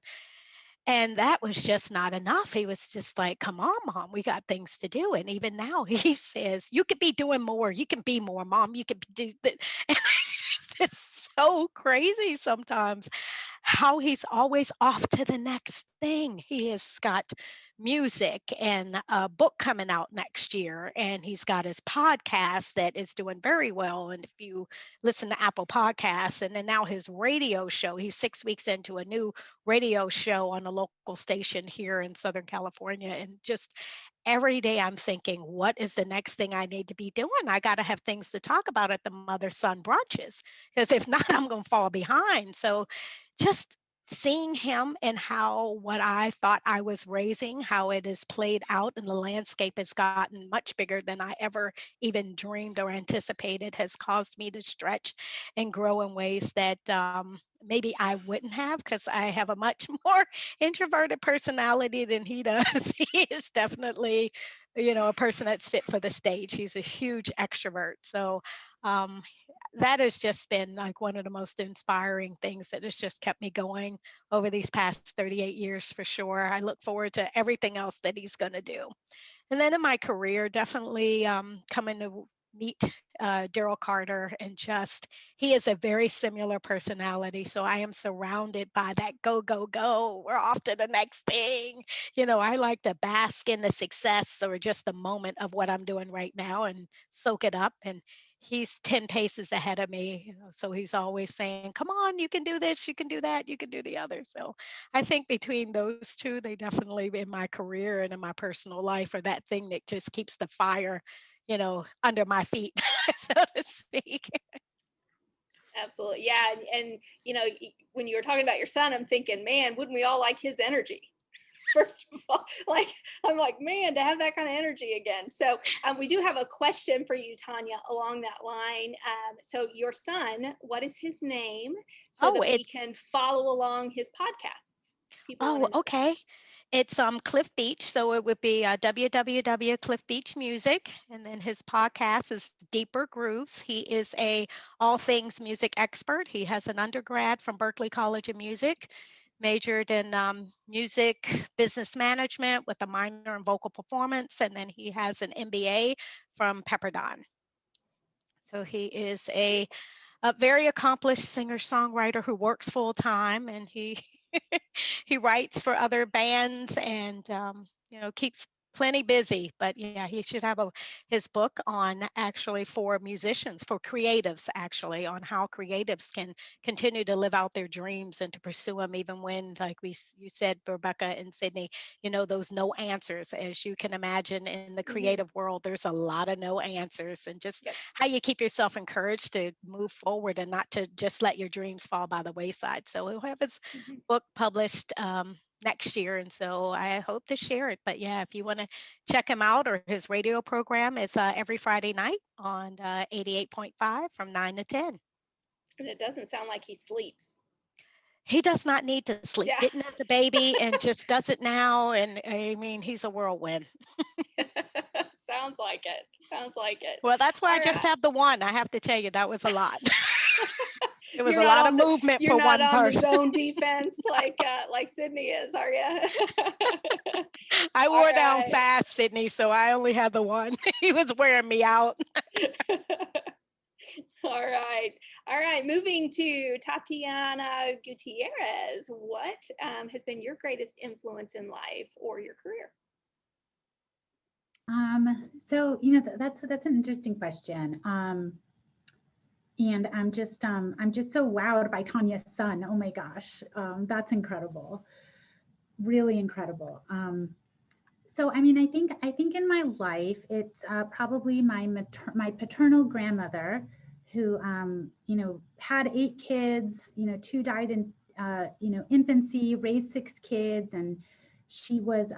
And that was just not enough. He was just like, come on, mom, we got things to do. And even now he says, you could be doing more. You can be more, mom. You could do that. And it's so crazy sometimes how he's always off to the next thing. He has got music and a book coming out next year, and he's got his podcast that is doing very well. And if you listen to Apple Podcasts, and then now his radio show, he's 6 weeks into a new radio show on a local station here in Southern California. And just every day I'm thinking, what is the next thing I need to be doing? I got to have things to talk about at the mother-son brunches, because if not, I'm going to fall behind. So just seeing him and how what I thought I was raising, how it is played out, and the landscape has gotten much bigger than I ever even dreamed or anticipated, has caused me to stretch and grow in ways that maybe I wouldn't have, because I have a much more introverted personality than he does. He is definitely, a person that's fit for the stage. He's a huge extrovert. So that has just been like one of the most inspiring things that has just kept me going over these past 38 years for sure. I look forward to everything else that he's going to do. And then in my career, definitely coming to meet Daryl Carter, and just, he is a very similar personality. So I am surrounded by that go, go, go. We're off to the next thing. I like to bask in the success or just the moment of what I'm doing right now and soak it up. And he's 10 paces ahead of me. So he's always saying, come on, you can do this, you can do that, you can do the other. So I think between those two, they definitely in my career and in my personal life are that thing that just keeps the fire, under my feet, so to speak. Absolutely. Yeah. And, when you were talking about your son, I'm thinking, man, wouldn't we all like his energy? First of all, I'm like, man, to have that kind of energy again. So we do have a question for you, Tanya, along that line. So your son, what is his name, so that we can follow along his podcasts? Okay. It's Cliff Beach, so it would be www Cliff Beach Music, and then his podcast is Deeper Grooves. He is a all things music expert. He has an undergrad from Berklee College of Music, majored in music business management with a minor in vocal performance, and then he has an MBA from Pepperdine. So he is a very accomplished singer-songwriter who works full-time, and he he writes for other bands and keeps plenty busy. But yeah, he should have his book on actually for musicians, for creatives, actually, on how creatives can continue to live out their dreams and to pursue them even when, like you said, Rebecca and Sydney, those no answers. As you can imagine, in the creative world, there's a lot of no answers, and just how you keep yourself encouraged to move forward and not to just let your dreams fall by the wayside. So he'll have his book published next year, and so I hope to share it. But yeah, if you want to check him out, or his radio program, it's every Friday night on 88.5 from 9 to 10. And it doesn't sound like he sleeps. He does not need to sleep. Yeah. Didn't as a baby and just does it now. And I mean, he's a whirlwind. Sounds like it. Well, that's why I just have the one. I have to tell you, that was a lot. It was a lot of movement for one person. You're not on the zone defense like Sydney is, are you? I wore down fast, Sydney, so I only had the one. He was wearing me out. All right. All right. Moving to Tatiana Gutierrez. What has been your greatest influence in life or your career? So that's an interesting question. And I'm just so wowed by Tanyas Son. Oh my gosh, that's incredible, really incredible. So I mean, I think in my life, it's probably my paternal grandmother, who had 8 kids. 2 died in infancy, raised 6 kids, and she was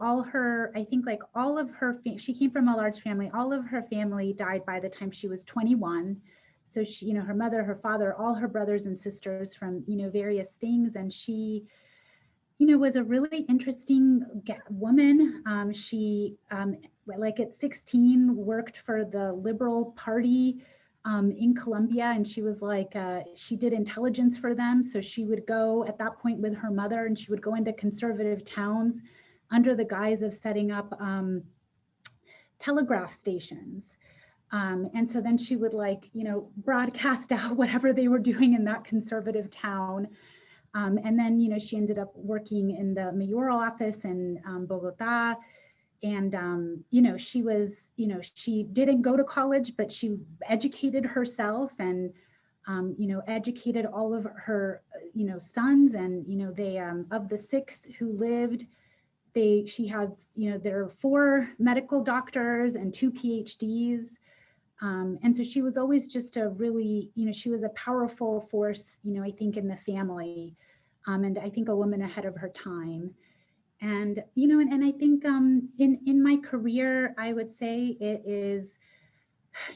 all her, I think like all of her, she came from a large family. All of her family died by the time she was 21. So she, her mother, her father, all her brothers and sisters from various things, and she was a really interesting woman. She, like at 16, worked for the Liberal Party in Colombia, and she was like, she did intelligence for them. So she would go at that point with her mother, and she would go into conservative towns under the guise of setting up telegraph stations. And so then she would broadcast out whatever they were doing in that conservative town. And then, she ended up working in the mayoral office in Bogota. And, she was, she didn't go to college, but she educated herself and, educated all of her, sons. And, they, of the 6 who lived, she has, there are 4 medical doctors and 2 PhDs. And so she was always just a really, she was a powerful force, I think in the family. And I think a woman ahead of her time. And, and I think in my career, I would say it is,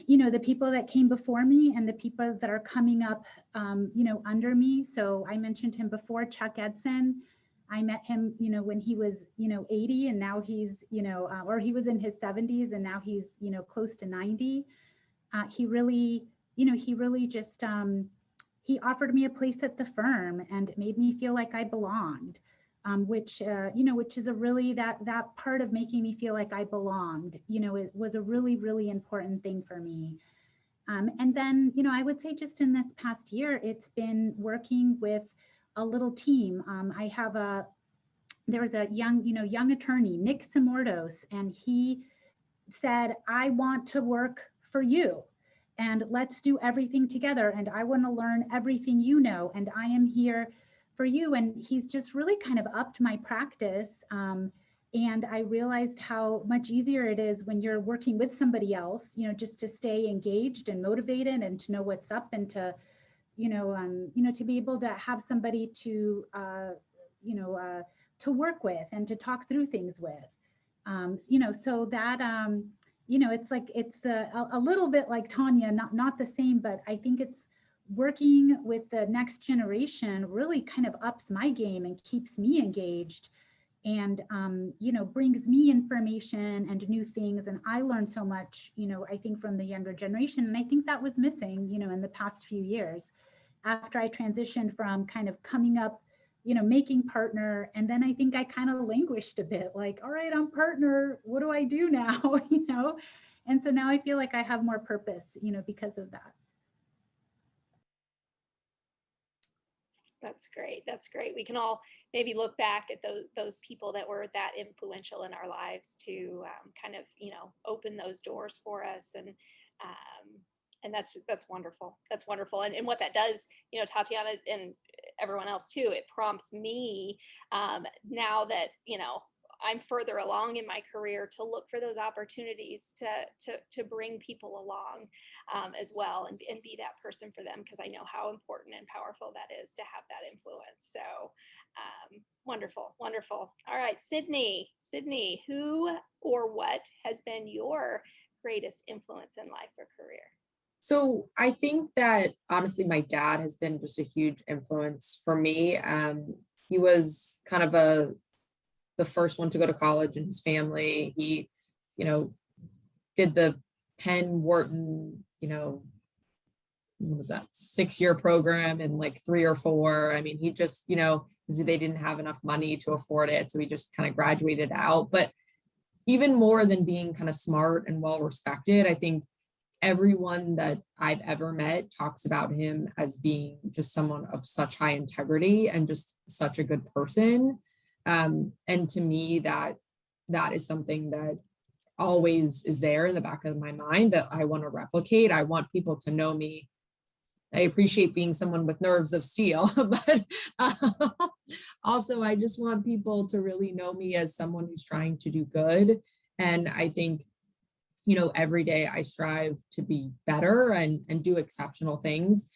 the people that came before me and the people that are coming up, under me. So I mentioned him before, Chuck Edson. I met him, when he was, 80, and now he's, or he was in his 70s, and now he's, close to 90. He really just, he offered me a place at the firm and made me feel like I belonged, which is a really, that part of making me feel like I belonged, it was a really, really important thing for me. And then, I would say just in this past year, it's been working with a little team. There was a young attorney, Nick Simordos, and he said, I want to work for you, and let's do everything together. And I want to learn everything you know, and I am here for you. And he's just really kind of upped my practice. And I realized how much easier it is when you're working with somebody else, just to stay engaged and motivated and to know what's up, and to, to be able to have somebody to, to work with and to talk through things with. So that, it's like, it's a little bit like Tanya, not the same, but I think it's working with the next generation really kind of ups my game and keeps me engaged, and, brings me information and new things. And I learned so much, I think from the younger generation. And I think that was missing, in the past few years after I transitioned from kind of coming up, making partner. And then I think I kind of languished a bit, like, all right, I'm partner, what do I do now? And so now I feel like I have more purpose, because of that. That's great. That's great. We can all maybe look back at those people that were that influential in our lives to kind of, open those doors for us. And that's wonderful. That's wonderful. And what that does, Tatiana and everyone else too, it prompts me now that, I'm further along in my career to look for those opportunities to bring people along as well, and be that person for them, because I know how important and powerful that is to have that influence. So wonderful, wonderful. All right, Sydney, who or what has been your greatest influence in life or career? So I think that honestly, my dad has been just a huge influence for me. He was kind of the first one to go to college in his family. He, did the Penn Wharton, what was that, 6-year program in like 3 or 4. I mean, he just, they didn't have enough money to afford it. So he just kind of graduated out. But even more than being kind of smart and well respected, I think everyone that I've ever met talks about him as being just someone of such high integrity and just such a good person. And to me, that is something that always is there in the back of my mind that I want to replicate. I want people to know me. I appreciate being someone with nerves of steel, but also I just want people to really know me as someone who's trying to do good. And I think, you know, every day I strive to be better and do exceptional things,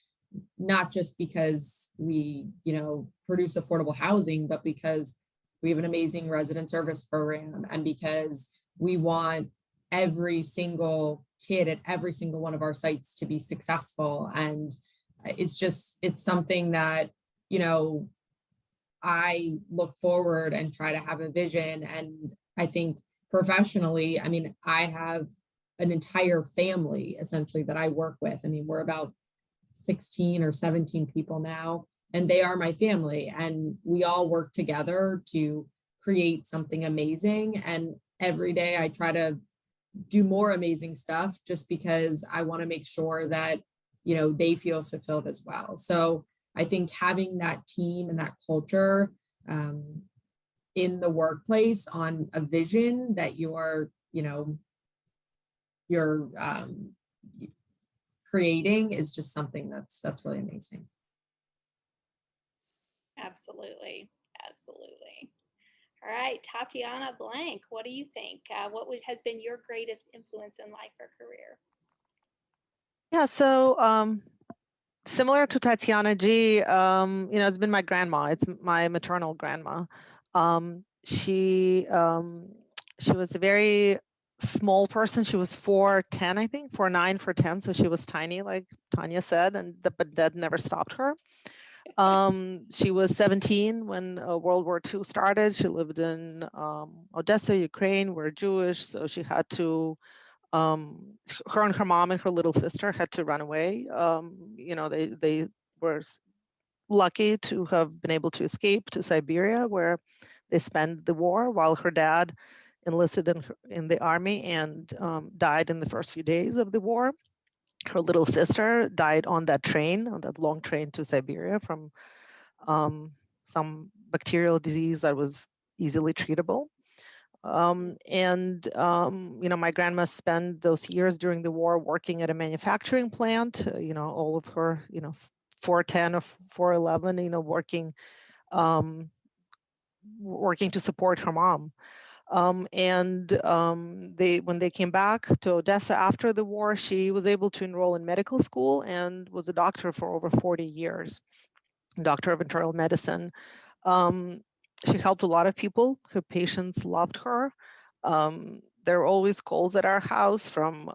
not just because we, you know, produce affordable housing, but because we have an amazing resident service program and because we want every single kid at every single one of our sites to be successful. And it's something that, you know, I look forward and try to have a vision. And I think professionally, I mean, I have an entire family essentially that I work with. I mean, we're about 16 or 17 people now, and they are my family. And we all work together to create something amazing. And every day I try to do more amazing stuff just because I want to make sure that, you know, they feel fulfilled as well. So I think having that team and that culture in the workplace on a vision that you're creating is just something that's really amazing. Absolutely. Absolutely. All right, Tatiana Blank, what do you think? Has been your greatest influence in life or career? Yeah, so similar to Tatiana G, it's been my grandma. It's my maternal grandma. She was a very small person. She was 4'10", I think, 4'9", 4'10", so she was tiny, like Tanya said, but that never stopped her. She was 17 when World War II started. She lived in Odessa, Ukraine. We're Jewish, so she had to, her and her mom and her little sister had to run away. They were lucky to have been able to escape to Siberia, where they spent the war, while her dad enlisted in the army and died in the first few days of the war. Her little sister died on that long train to Siberia from some bacterial disease that was easily treatable. My grandma spent those years during the war working at a manufacturing plant, all of her, 4'10" or 4'11", working to support her mom. When they came back to Odessa after the war, she was able to enroll in medical school and was a doctor for over 40 years, doctor of internal medicine. She helped a lot of people. Her patients loved her. There were always calls at our house from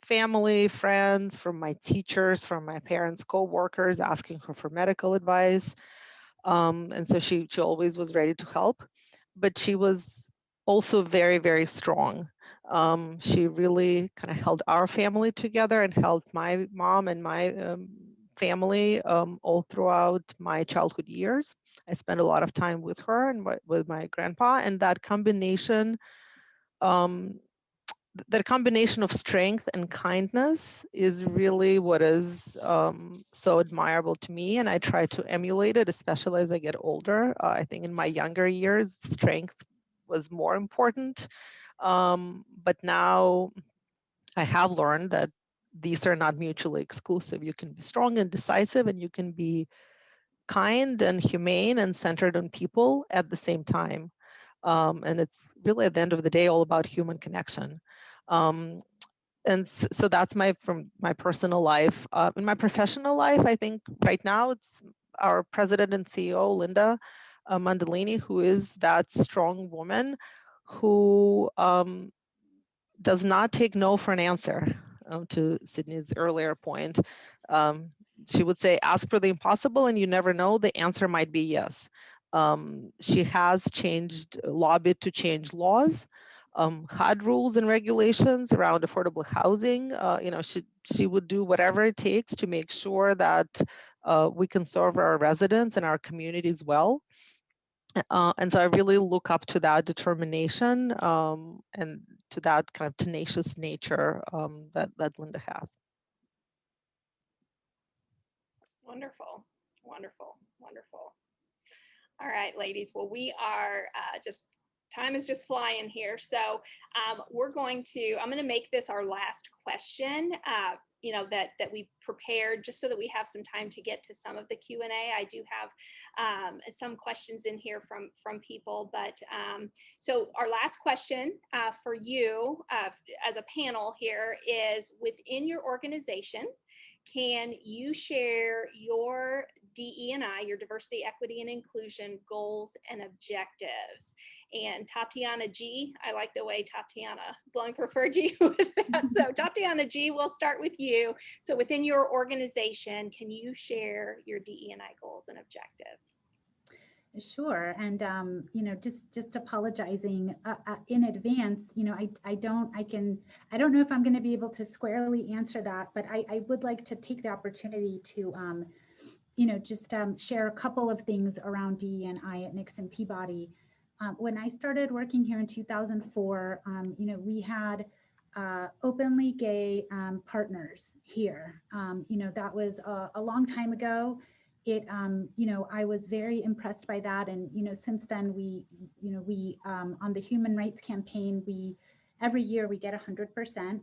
family, friends, from my teachers, from my parents' co-workers asking her for medical advice. And so she always was ready to help, but she was also very, very strong. She really kind of held our family together and helped my mom and my family all throughout my childhood years. I spent a lot of time with her and with my grandpa, and that combination of strength and kindness is really what is so admirable to me, and I try to emulate it, especially as I get older. I think in my younger years, strength was more important, but now I have learned that these are not mutually exclusive. You can be strong and decisive, and you can be kind and humane and centered on people at the same time. And it's really, at the end of the day, all about human connection. And so that's from my personal life. In my professional life, I think right now it's our president and CEO, Linda Mandolini, who is that strong woman who does not take no for an answer. To Sydney's earlier point, she would say, ask for the impossible and you never know, the answer might be yes. She has lobbied to change laws, had rules and regulations around affordable housing. She would do whatever it takes to make sure that we can serve our residents and our communities well. And so I really look up to that determination and to that kind of tenacious nature that Linda has. Wonderful, wonderful, wonderful. All right, ladies. Well, we are time is just flying here. So I'm going to make this our last question, that we prepared just so that we have some time to get to some of the Q&A. I do have some questions in here from people, but so our last question for you as a panel here is, within your organization, can you share your DE&I, your diversity, equity, and inclusion goals and objectives? And Tatiana G, I like the way Tatiana Blank referred you with that. So Tatiana G, we'll start with you. So within your organization, can you share your DE&I goals and objectives? Sure. And, just apologizing in advance, I don't know if I'm going to be able to squarely answer that, but I would like to take the opportunity to, share a couple of things around DE&I at Nixon Peabody. When I started working here in 2004, we had openly gay partners here. That was a long time ago. I was very impressed by that. And, since then we on the Human Rights Campaign, every year we get 100%.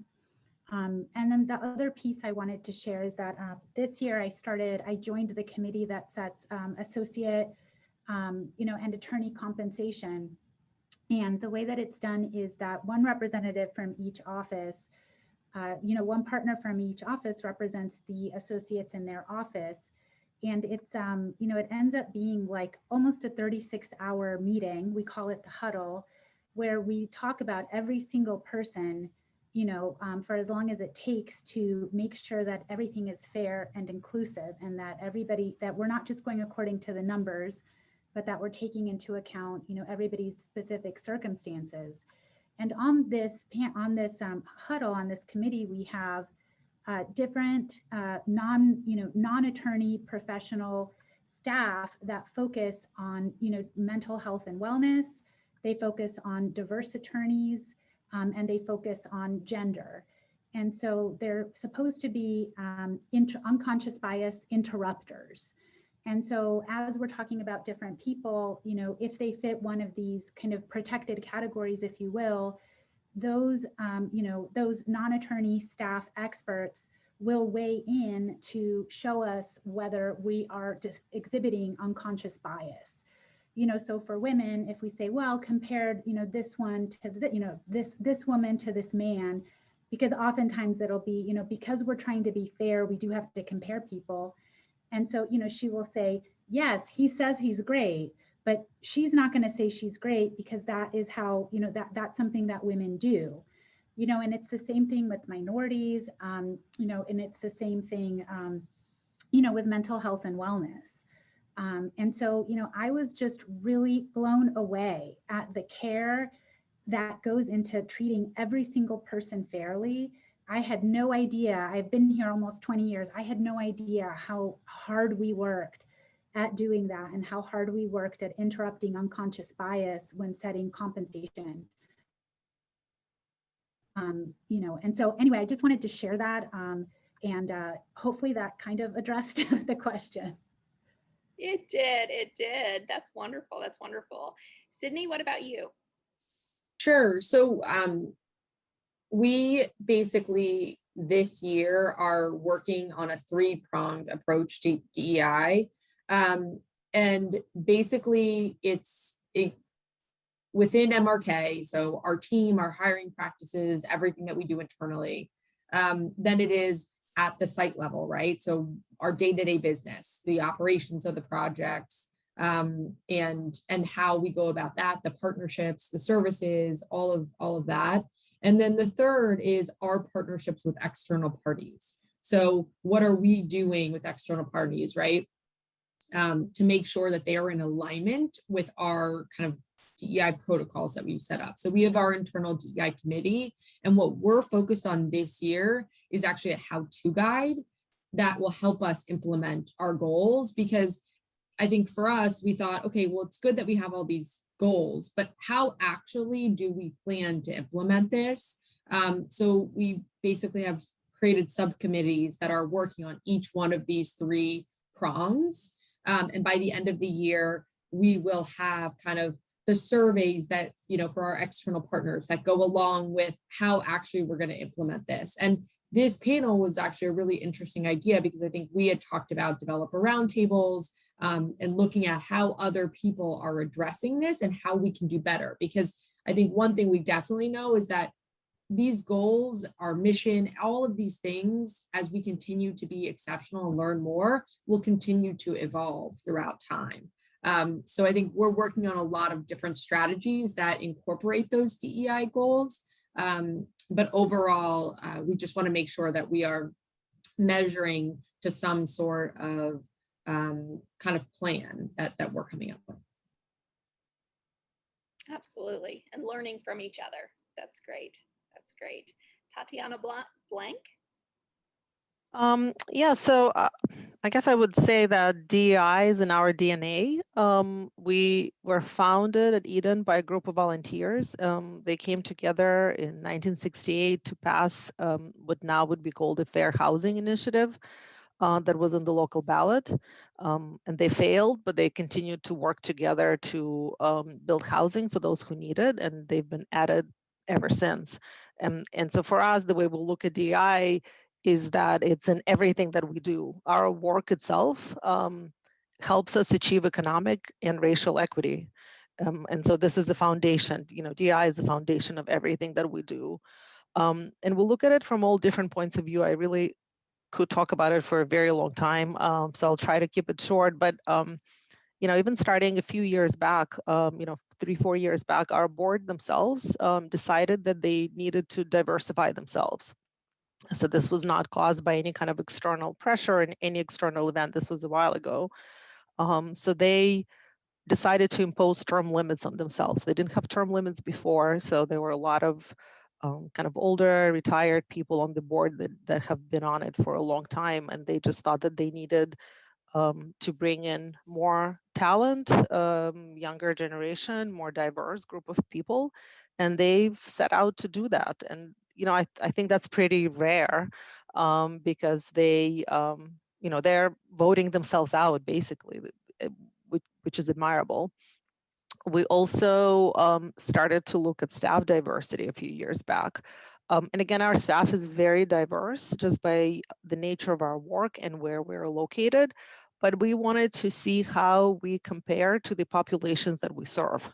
And then the other piece I wanted to share is that this year I joined the committee that sets associate, and attorney compensation. And the way that it's done is that one representative from each office, one partner from each office represents the associates in their office. And it's, it ends up being like almost a 36-hour meeting. We call it the huddle, where we talk about every single person, for as long as it takes to make sure that everything is fair and inclusive, and that we're not just going according to the numbers, but that we're taking into account, everybody's specific circumstances. And on this huddle, on this committee, we have different non-attorney professional staff that focus on mental health and wellness. They focus on diverse attorneys, and they focus on gender. And so they're supposed to be unconscious bias interrupters. And so as we're talking about different people, if they fit one of these kind of protected categories, if you will, those non-attorney staff experts will weigh in to show us whether we are just exhibiting unconscious bias. So for women, if we say, well, compared, this one to this woman to this man, because oftentimes it'll be, because we're trying to be fair, we do have to compare people. And so, she will say, yes, he says he's great, but she's not going to say she's great, because that is how, that's something that women do, and it's the same thing with minorities, and it's the same thing, with mental health and wellness. And so, I was just really blown away at the care that goes into treating every single person fairly. I had no idea, I've been here almost 20 years, I had no idea how hard we worked at doing that, and how hard we worked at interrupting unconscious bias when setting compensation. And so anyway, I just wanted to share that, and hopefully that kind of addressed the question. It did. That's wonderful. That's wonderful. Sydney, what about you? Sure. So we basically this year are working on a 3-pronged approach to DEI. And basically it's within MRK, so our team, our hiring practices, everything that we do internally, then it is at the site level, right? So our day-to-day business, the operations of the projects, and how we go about that, the partnerships, the services, all of that. And then the third is our partnerships with external parties. So what are we doing with external parties, right? To make sure that they are in alignment with our kind of DEI protocols that we've set up. So we have our internal DEI committee, and what we're focused on this year is actually a how-to guide that will help us implement our goals, because I think for us, we thought, okay, well, it's good that we have all these goals, but how actually do we plan to implement this? So we basically have created subcommittees that are working on each one of these three prongs. And by the end of the year, we will have kind of the surveys that, for our external partners that go along with how actually we're going to implement this. And this panel was actually a really interesting idea because I think we had talked about developer roundtables and looking at how other people are addressing this and how we can do better. Because I think one thing we definitely know is that these goals, our mission, all of these things, as we continue to be exceptional and learn more, will continue to evolve throughout time. So I think we're working on a lot of different strategies that incorporate those DEI goals. But overall, we just want to make sure that we are measuring to some sort of kind of plan that we're coming up with. Absolutely. And learning from each other. That's great. That's great. Tatiana Blank? Yeah, so I guess I would say that DEI is in our DNA. We were founded at Eden by a group of volunteers. They came together in 1968 to pass what now would be called a Fair Housing Initiative that was on the local ballot. And they failed, but they continued to work together to build housing for those who need it, and they've been at it ever since. And so for us, the way we look at DEI is that it's in everything that we do. Our work itself helps us achieve economic and racial equity. And so this is the foundation, DEI is the foundation of everything that we do. And we'll look at it from all different points of view. I really could talk about it for a very long time. So I'll try to keep it short, but even starting a few years back, 3-4 years back, our board themselves decided that they needed to diversify themselves. So this was not caused by any kind of external pressure in any external event. This was a while ago. So they decided to impose term limits on themselves. They didn't have term limits before, so there were a lot of kind of older, retired people on the board that have been on it for a long time, and they just thought that they needed to bring in more talent, younger generation, more diverse group of people, and they've set out to do that. And I think that's pretty rare because they, they're voting themselves out basically, which is admirable. We also started to look at staff diversity a few years back. And again, our staff is very diverse just by the nature of our work and where we're located. But we wanted to see how we compare to the populations that we serve.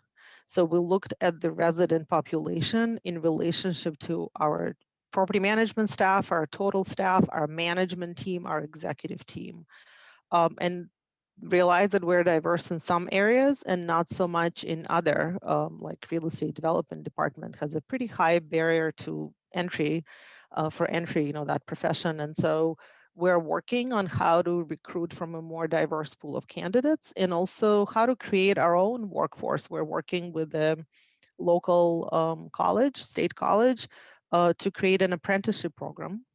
So we looked at the resident population in relationship to our property management staff, our total staff, our management team, our executive team. And realize that we're diverse in some areas and not so much in other, like real estate development department has a pretty high barrier to entry, that profession. And so we're working on how to recruit from a more diverse pool of candidates and also how to create our own workforce. We're working with the local college, state college, to create an apprenticeship program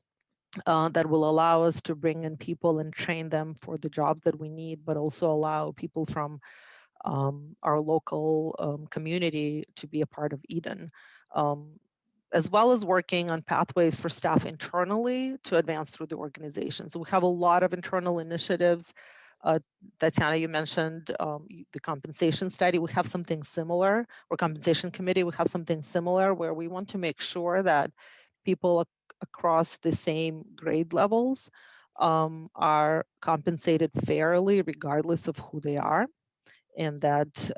that will allow us to bring in people and train them for the jobs that we need, but also allow people from our local community to be a part of Eden, as well as working on pathways for staff internally to advance through the organization. So we have a lot of internal initiatives. Tatiana, you mentioned the compensation study. We have something similar, or compensation committee, we have something similar where we want to make sure that people across the same grade levels are compensated fairly regardless of who they are, and that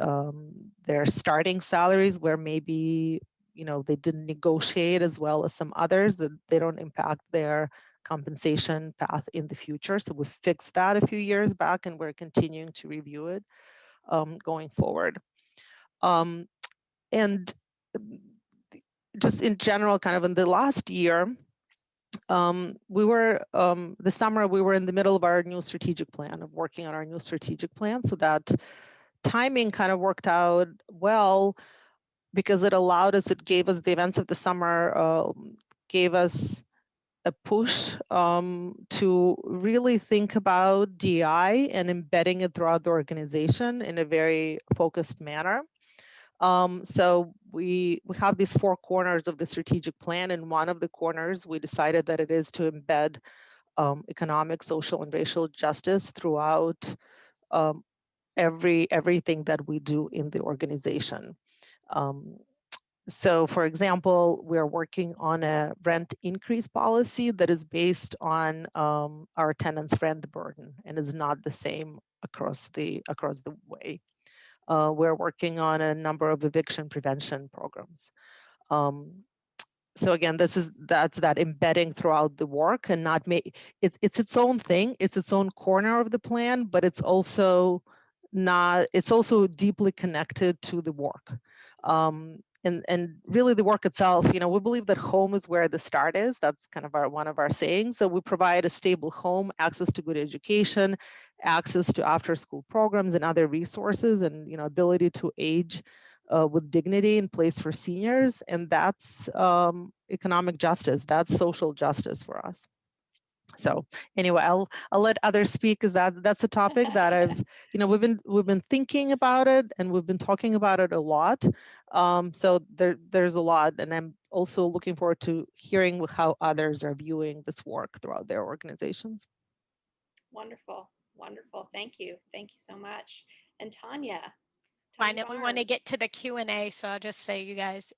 their starting salaries where maybe they didn't negotiate as well as some others, that they don't impact their compensation path in the future. So we fixed that a few years back and we're continuing to review it going forward. And just in general, kind of in the last year, we were, this summer, we were in the middle of our new strategic plan, of working on our new strategic plan. So that timing kind of worked out well because it allowed us, it gave us the events of the summer, gave us a push to really think about DI and embedding it throughout the organization in a very focused manner. So we have these 4 corners of the strategic plan, and one of the corners we decided that it is to embed economic, social, and racial justice throughout everything that we do in the organization. So for example, we're working on a rent increase policy that is based on our tenants' rent burden and is not the same across the way. We're working on a number of eviction prevention programs. So again, that's that embedding throughout the work and not make it's its own thing. It's its own corner of the plan, but it's also deeply connected to the work. And really the work itself, we believe that home is where the start is. That's kind of one of our sayings. So we provide a stable home, access to good education, access to after school programs and other resources, and ability to age with dignity in place for seniors. And that's economic justice. That's social justice for us. So anyway, I'll let others speak, because that's a topic that I've, we've been thinking about it, and we've been talking about it a lot. So there's a lot, and I'm also looking forward to hearing how others are viewing this work throughout their organizations. Wonderful, wonderful. Thank you so much. And Tanya. I know we want to get to the Q&A, so I'll just say, you guys,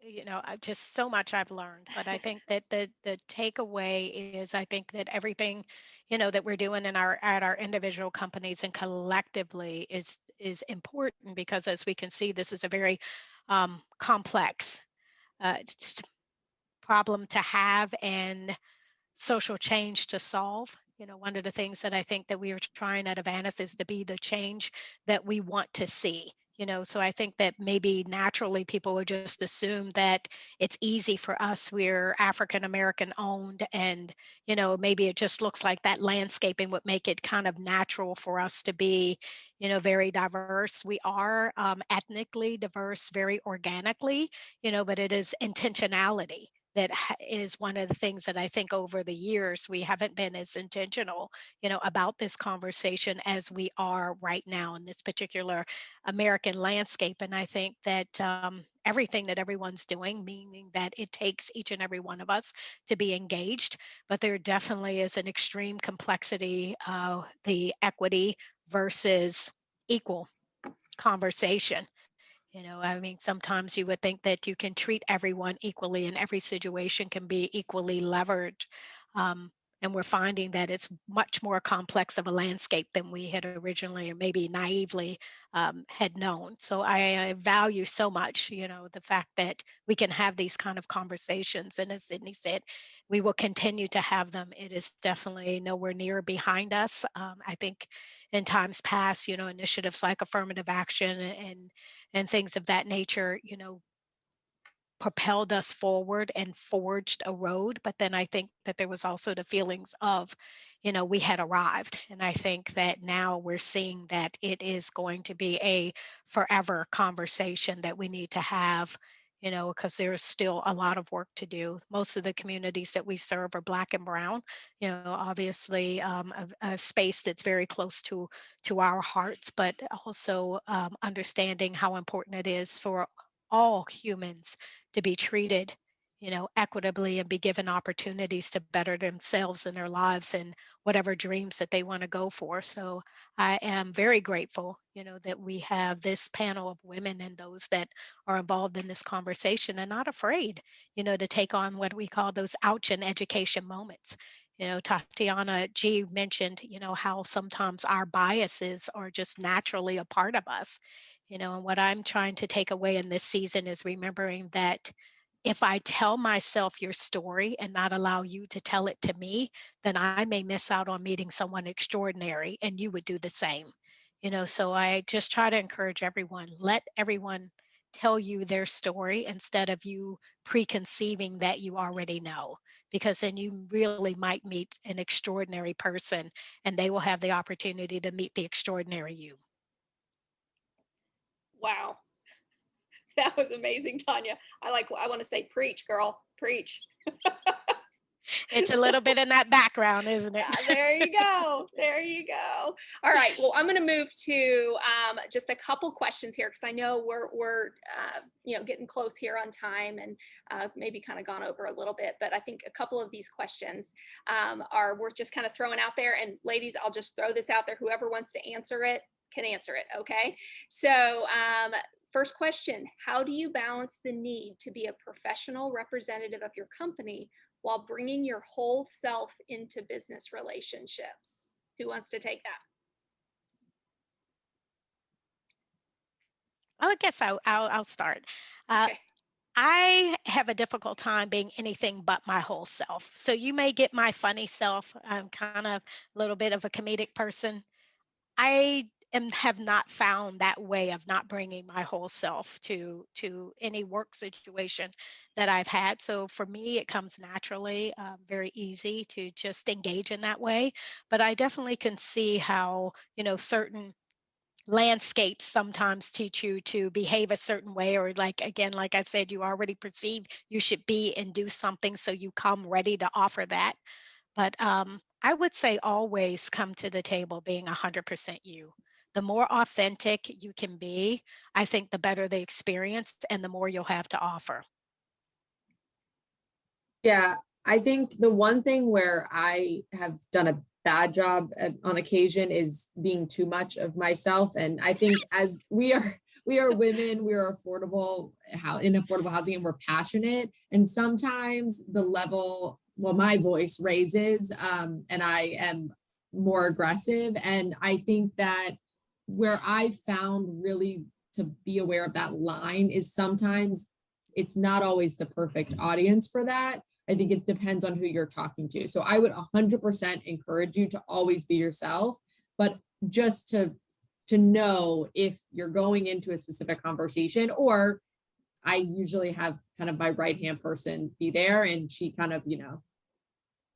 just so much I've learned. But I think that the takeaway is, I think that everything, that we're doing at our individual companies and collectively is important, because as we can see, this is a very complex problem to have and social change to solve. One of the things that I think that we are trying at Avaneth is to be the change that we want to see. So I think that maybe naturally people would just assume that it's easy for us. We're African American owned, and maybe it just looks like that landscaping would make it kind of natural for us to be very diverse. We are ethnically diverse very organically, but it is intentionality that is one of the things that I think over the years we haven't been as intentional, about this conversation as we are right now in this particular American landscape. And I think that everything that everyone's doing, meaning that it takes each and every one of us to be engaged, but there definitely is an extreme complexity, the equity versus equal conversation. I mean, sometimes you would think that you can treat everyone equally and every situation can be equally leveraged. And we're finding that it's much more complex of a landscape than we had originally, or maybe naively had known. So I value so much, the fact that we can have these kind of conversations. And as Sydney said, we will continue to have them. It is definitely nowhere near behind us. I think in times past, initiatives like affirmative action and things of that nature, propelled us forward and forged a road. But then I think that there was also the feelings of, we had arrived. And I think that now we're seeing that it is going to be a forever conversation that we need to have, because there's still a lot of work to do. Most of the communities that we serve are Black and Brown, obviously a space that's very close to our hearts, but also understanding how important it is for all humans to be treated, equitably and be given opportunities to better themselves and their lives and whatever dreams that they want to go for. So I am very grateful, that we have this panel of women and those that are involved in this conversation and not afraid, to take on what we call those ouch in education moments. Tatiana G mentioned, how sometimes our biases are just naturally a part of us. And what I'm trying to take away in this season is remembering that if I tell myself your story and not allow you to tell it to me, then I may miss out on meeting someone extraordinary, and you would do the same. So I just try to encourage everyone, let everyone tell you their story instead of you preconceiving that you already know, because then you really might meet an extraordinary person and they will have the opportunity to meet the extraordinary you. Wow. That was amazing, Tanya. I want to say, preach, girl, preach. It's a little bit in that background, isn't it? There you go. There you go. All right. Well, I'm going to move to just a couple questions here, because I know we're getting close here on time, and maybe kind of gone over a little bit. But I think a couple of these questions are worth just kind of throwing out there. And ladies, I'll just throw this out there. Whoever wants to answer it can answer it. Okay. So first question: how do you balance the need to be a professional representative of your company while bringing your whole self into business relationships? Who wants to take that? I guess I'll start. Okay. I have a difficult time being anything but my whole self. So you may get my funny self. I'm kind of a little bit of a comedic person. Have not found that way of not bringing my whole self to any work situation that I've had. So for me, it comes naturally, very easy to just engage in that way. But I definitely can see how, certain landscapes sometimes teach you to behave a certain way, or like, again, like I said, you already perceive you should be and do something, so you come ready to offer that. But I would say always come to the table being 100% you. The more authentic you can be, I think the better the experience and the more you'll have to offer. Yeah, I think the one thing where I have done a bad job on occasion is being too much of myself. And I think as we are women, we are affordable in affordable housing, and we're passionate. And sometimes the level, well, my voice raises, and I am more aggressive. And I think that where I found really to be aware of that line is sometimes it's not always the perfect audience for that. I think it depends on who you're talking to. So I would 100% encourage you to always be yourself, but just to know if you're going into a specific conversation. Or I usually have kind of my right-hand person be there, and she kind of,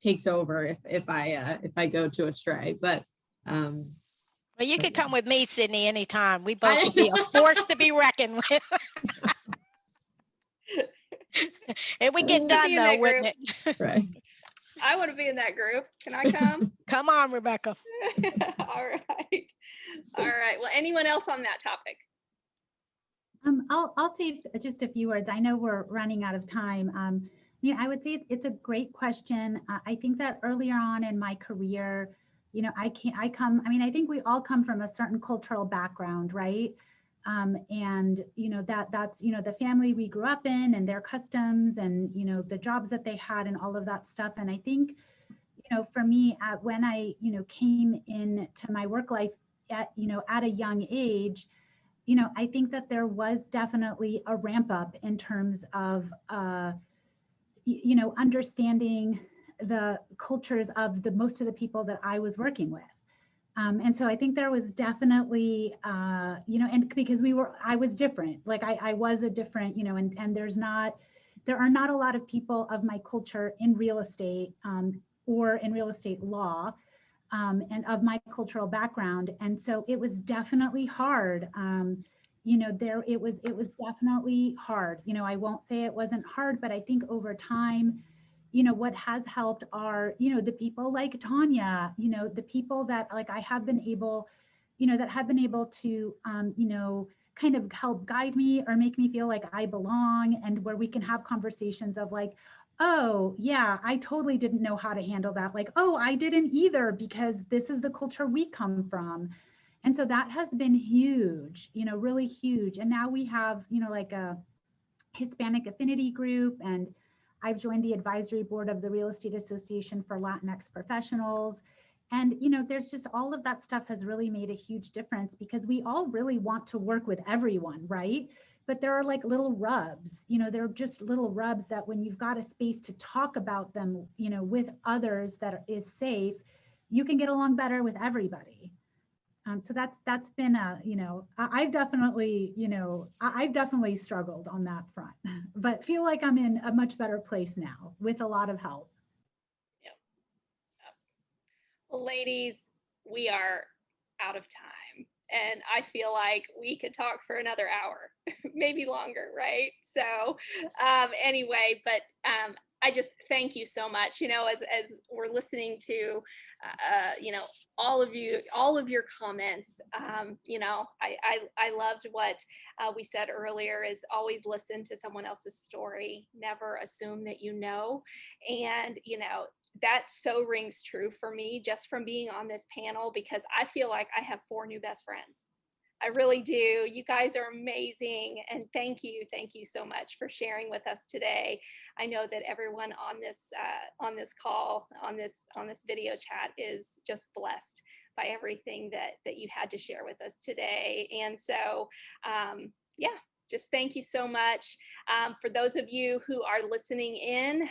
takes over if I go to astray. But well, you but could yeah. come with me, Sydney, anytime. We both would be a force to be reckoned with. It would get done, though, wouldn't it? Right. I want to be in that group. Can I come? Come on, Rebecca. All right. All right. Well, anyone else on that topic? I'll say just a few words. I know we're running out of time. I would say it's a great question. I think that earlier on in my career, I think we all come from a certain cultural background, right? And that's the family we grew up in, and their customs, and the jobs that they had, and all of that stuff. And I think for me, when I came into my work life at a young age, I think that there was definitely a ramp up in terms of understanding the cultures of most of the people that I was working with. And so I think there was definitely, and because I was different, like I was a different, and there are not a lot of people of my culture in real estate or in real estate law, and of my cultural background. And so it was definitely hard. It was definitely hard. I won't say it wasn't hard, but I think over time, what has helped are, the people like Tanya, the people that like I have been able, that have been able to, kind of help guide me or make me feel like I belong, and where we can have conversations of like, oh yeah, I totally didn't know how to handle that. Like, oh, I didn't either, because this is the culture we come from. And so that has been huge, really huge. And now we have, like a Hispanic affinity group, and I've joined the advisory board of the Real Estate Association for Latinx Professionals. And, there's just all of that stuff has really made a huge difference, because we all really want to work with everyone, right? But there are like little rubs, there are just little rubs that when you've got a space to talk about them, with others that is safe, you can get along better with everybody. So that's been I've definitely, I've definitely struggled on that front, but feel like I'm in a much better place now with a lot of help. Yep. Well, ladies, we are out of time, and I feel like we could talk for another hour, maybe longer, right? So anyway, but I just thank you so much. As we're listening to, all of your comments. I loved what we said earlier, is always listen to someone else's story. Never assume that you know. And, that so rings true for me just from being on this panel, because I feel like I have 4 new best friends. I really do. You guys are amazing. And thank you so much for sharing with us today. I know that everyone on this call, on this video chat, is just blessed by everything that you had to share with us today. And so, yeah, just thank you so much. For those of you who are listening in,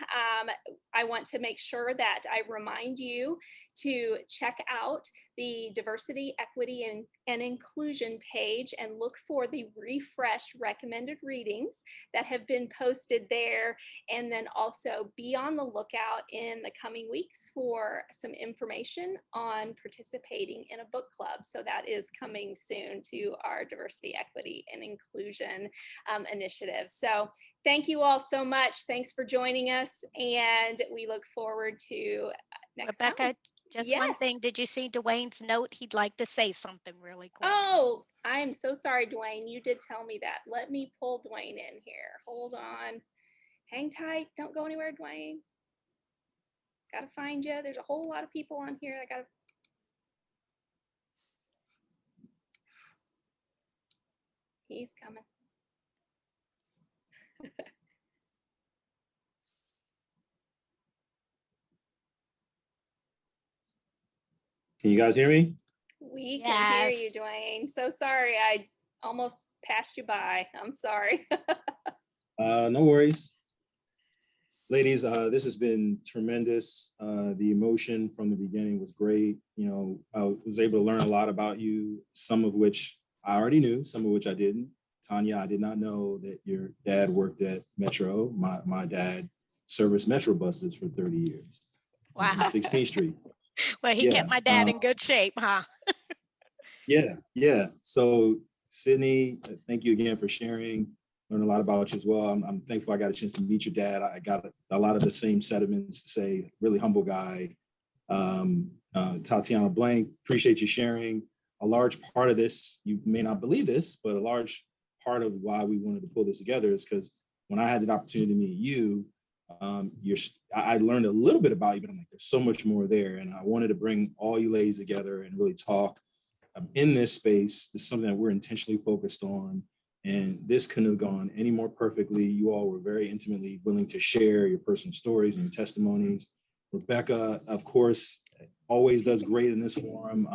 I want to make sure that I remind you to check out the diversity, equity, and inclusion page and look for the refreshed recommended readings that have been posted there. And then also be on the lookout in the coming weeks for some information on participating in a book club. So that is coming soon to our diversity, equity, and inclusion initiative. So thank you all so much. Thanks for joining us. And we look forward to next Rebecca, time. just Yes. one thing. Did you see Dwayne's note? He'd like to say something really quick. Oh, I am so sorry, Dwayne. You did tell me that. Let me pull Dwayne in here. Hold on. Hang tight. Don't go anywhere, Dwayne. Gotta find you. There's a whole lot of people on here. He's coming. Can you guys hear me? We can hear Yes. you, Dwayne. So sorry. I almost passed you by. I'm sorry. No worries. Ladies, this has been tremendous. The emotion from the beginning was great. I was able to learn a lot about you, some of which I already knew, some of which I didn't. Tanya, I did not know that your dad worked at Metro. My dad serviced Metro buses for 30 years. Wow. On 16th Street. Well, he kept my dad in good shape, huh? Yeah. So Sydney, thank you again for sharing. Learned a lot about you as well. I'm thankful I got a chance to meet your dad. I got a lot of the same sentiments to say. Really humble guy. Tatiana Blank, appreciate you sharing. A large part of this, you may not believe this, but a large part of why we wanted to pull this together is because when I had the opportunity to meet you, I learned a little bit about you, but I'm like, there's so much more there. And I wanted to bring all you ladies together and really talk in this space. This is something that we're intentionally focused on. And this couldn't have gone any more perfectly. You all were very intimately willing to share your personal stories and testimonies. Rebecca, of course, always does great in this forum.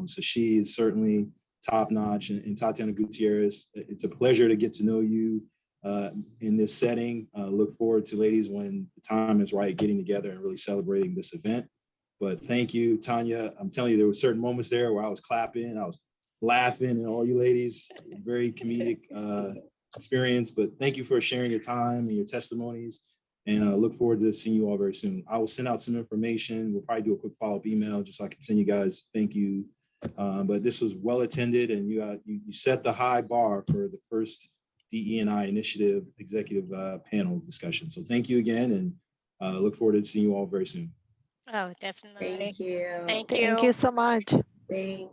So she is certainly top notch. And Tatiana Gutierrez, it's a pleasure to get to know you in this setting. Look forward to, ladies, when the time is right, getting together and really celebrating this event. But thank you, Tanya. I'm telling you, there were certain moments there where I was clapping, I was laughing, and all you ladies, very comedic experience. But thank you for sharing your time and your testimonies. And I look forward to seeing you all very soon. I will send out some information. We'll probably do a quick follow-up email just so I can send you guys thank you. But this was well attended, and you set the high bar for the first DE&I initiative executive panel discussion. So thank you again, and look forward to seeing you all very soon. Oh, definitely. Thank you. Thank you. Thank you so much. Thanks.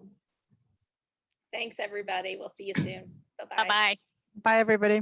Thanks, everybody. We'll see you soon. Bye-bye. Bye-bye. Bye, everybody.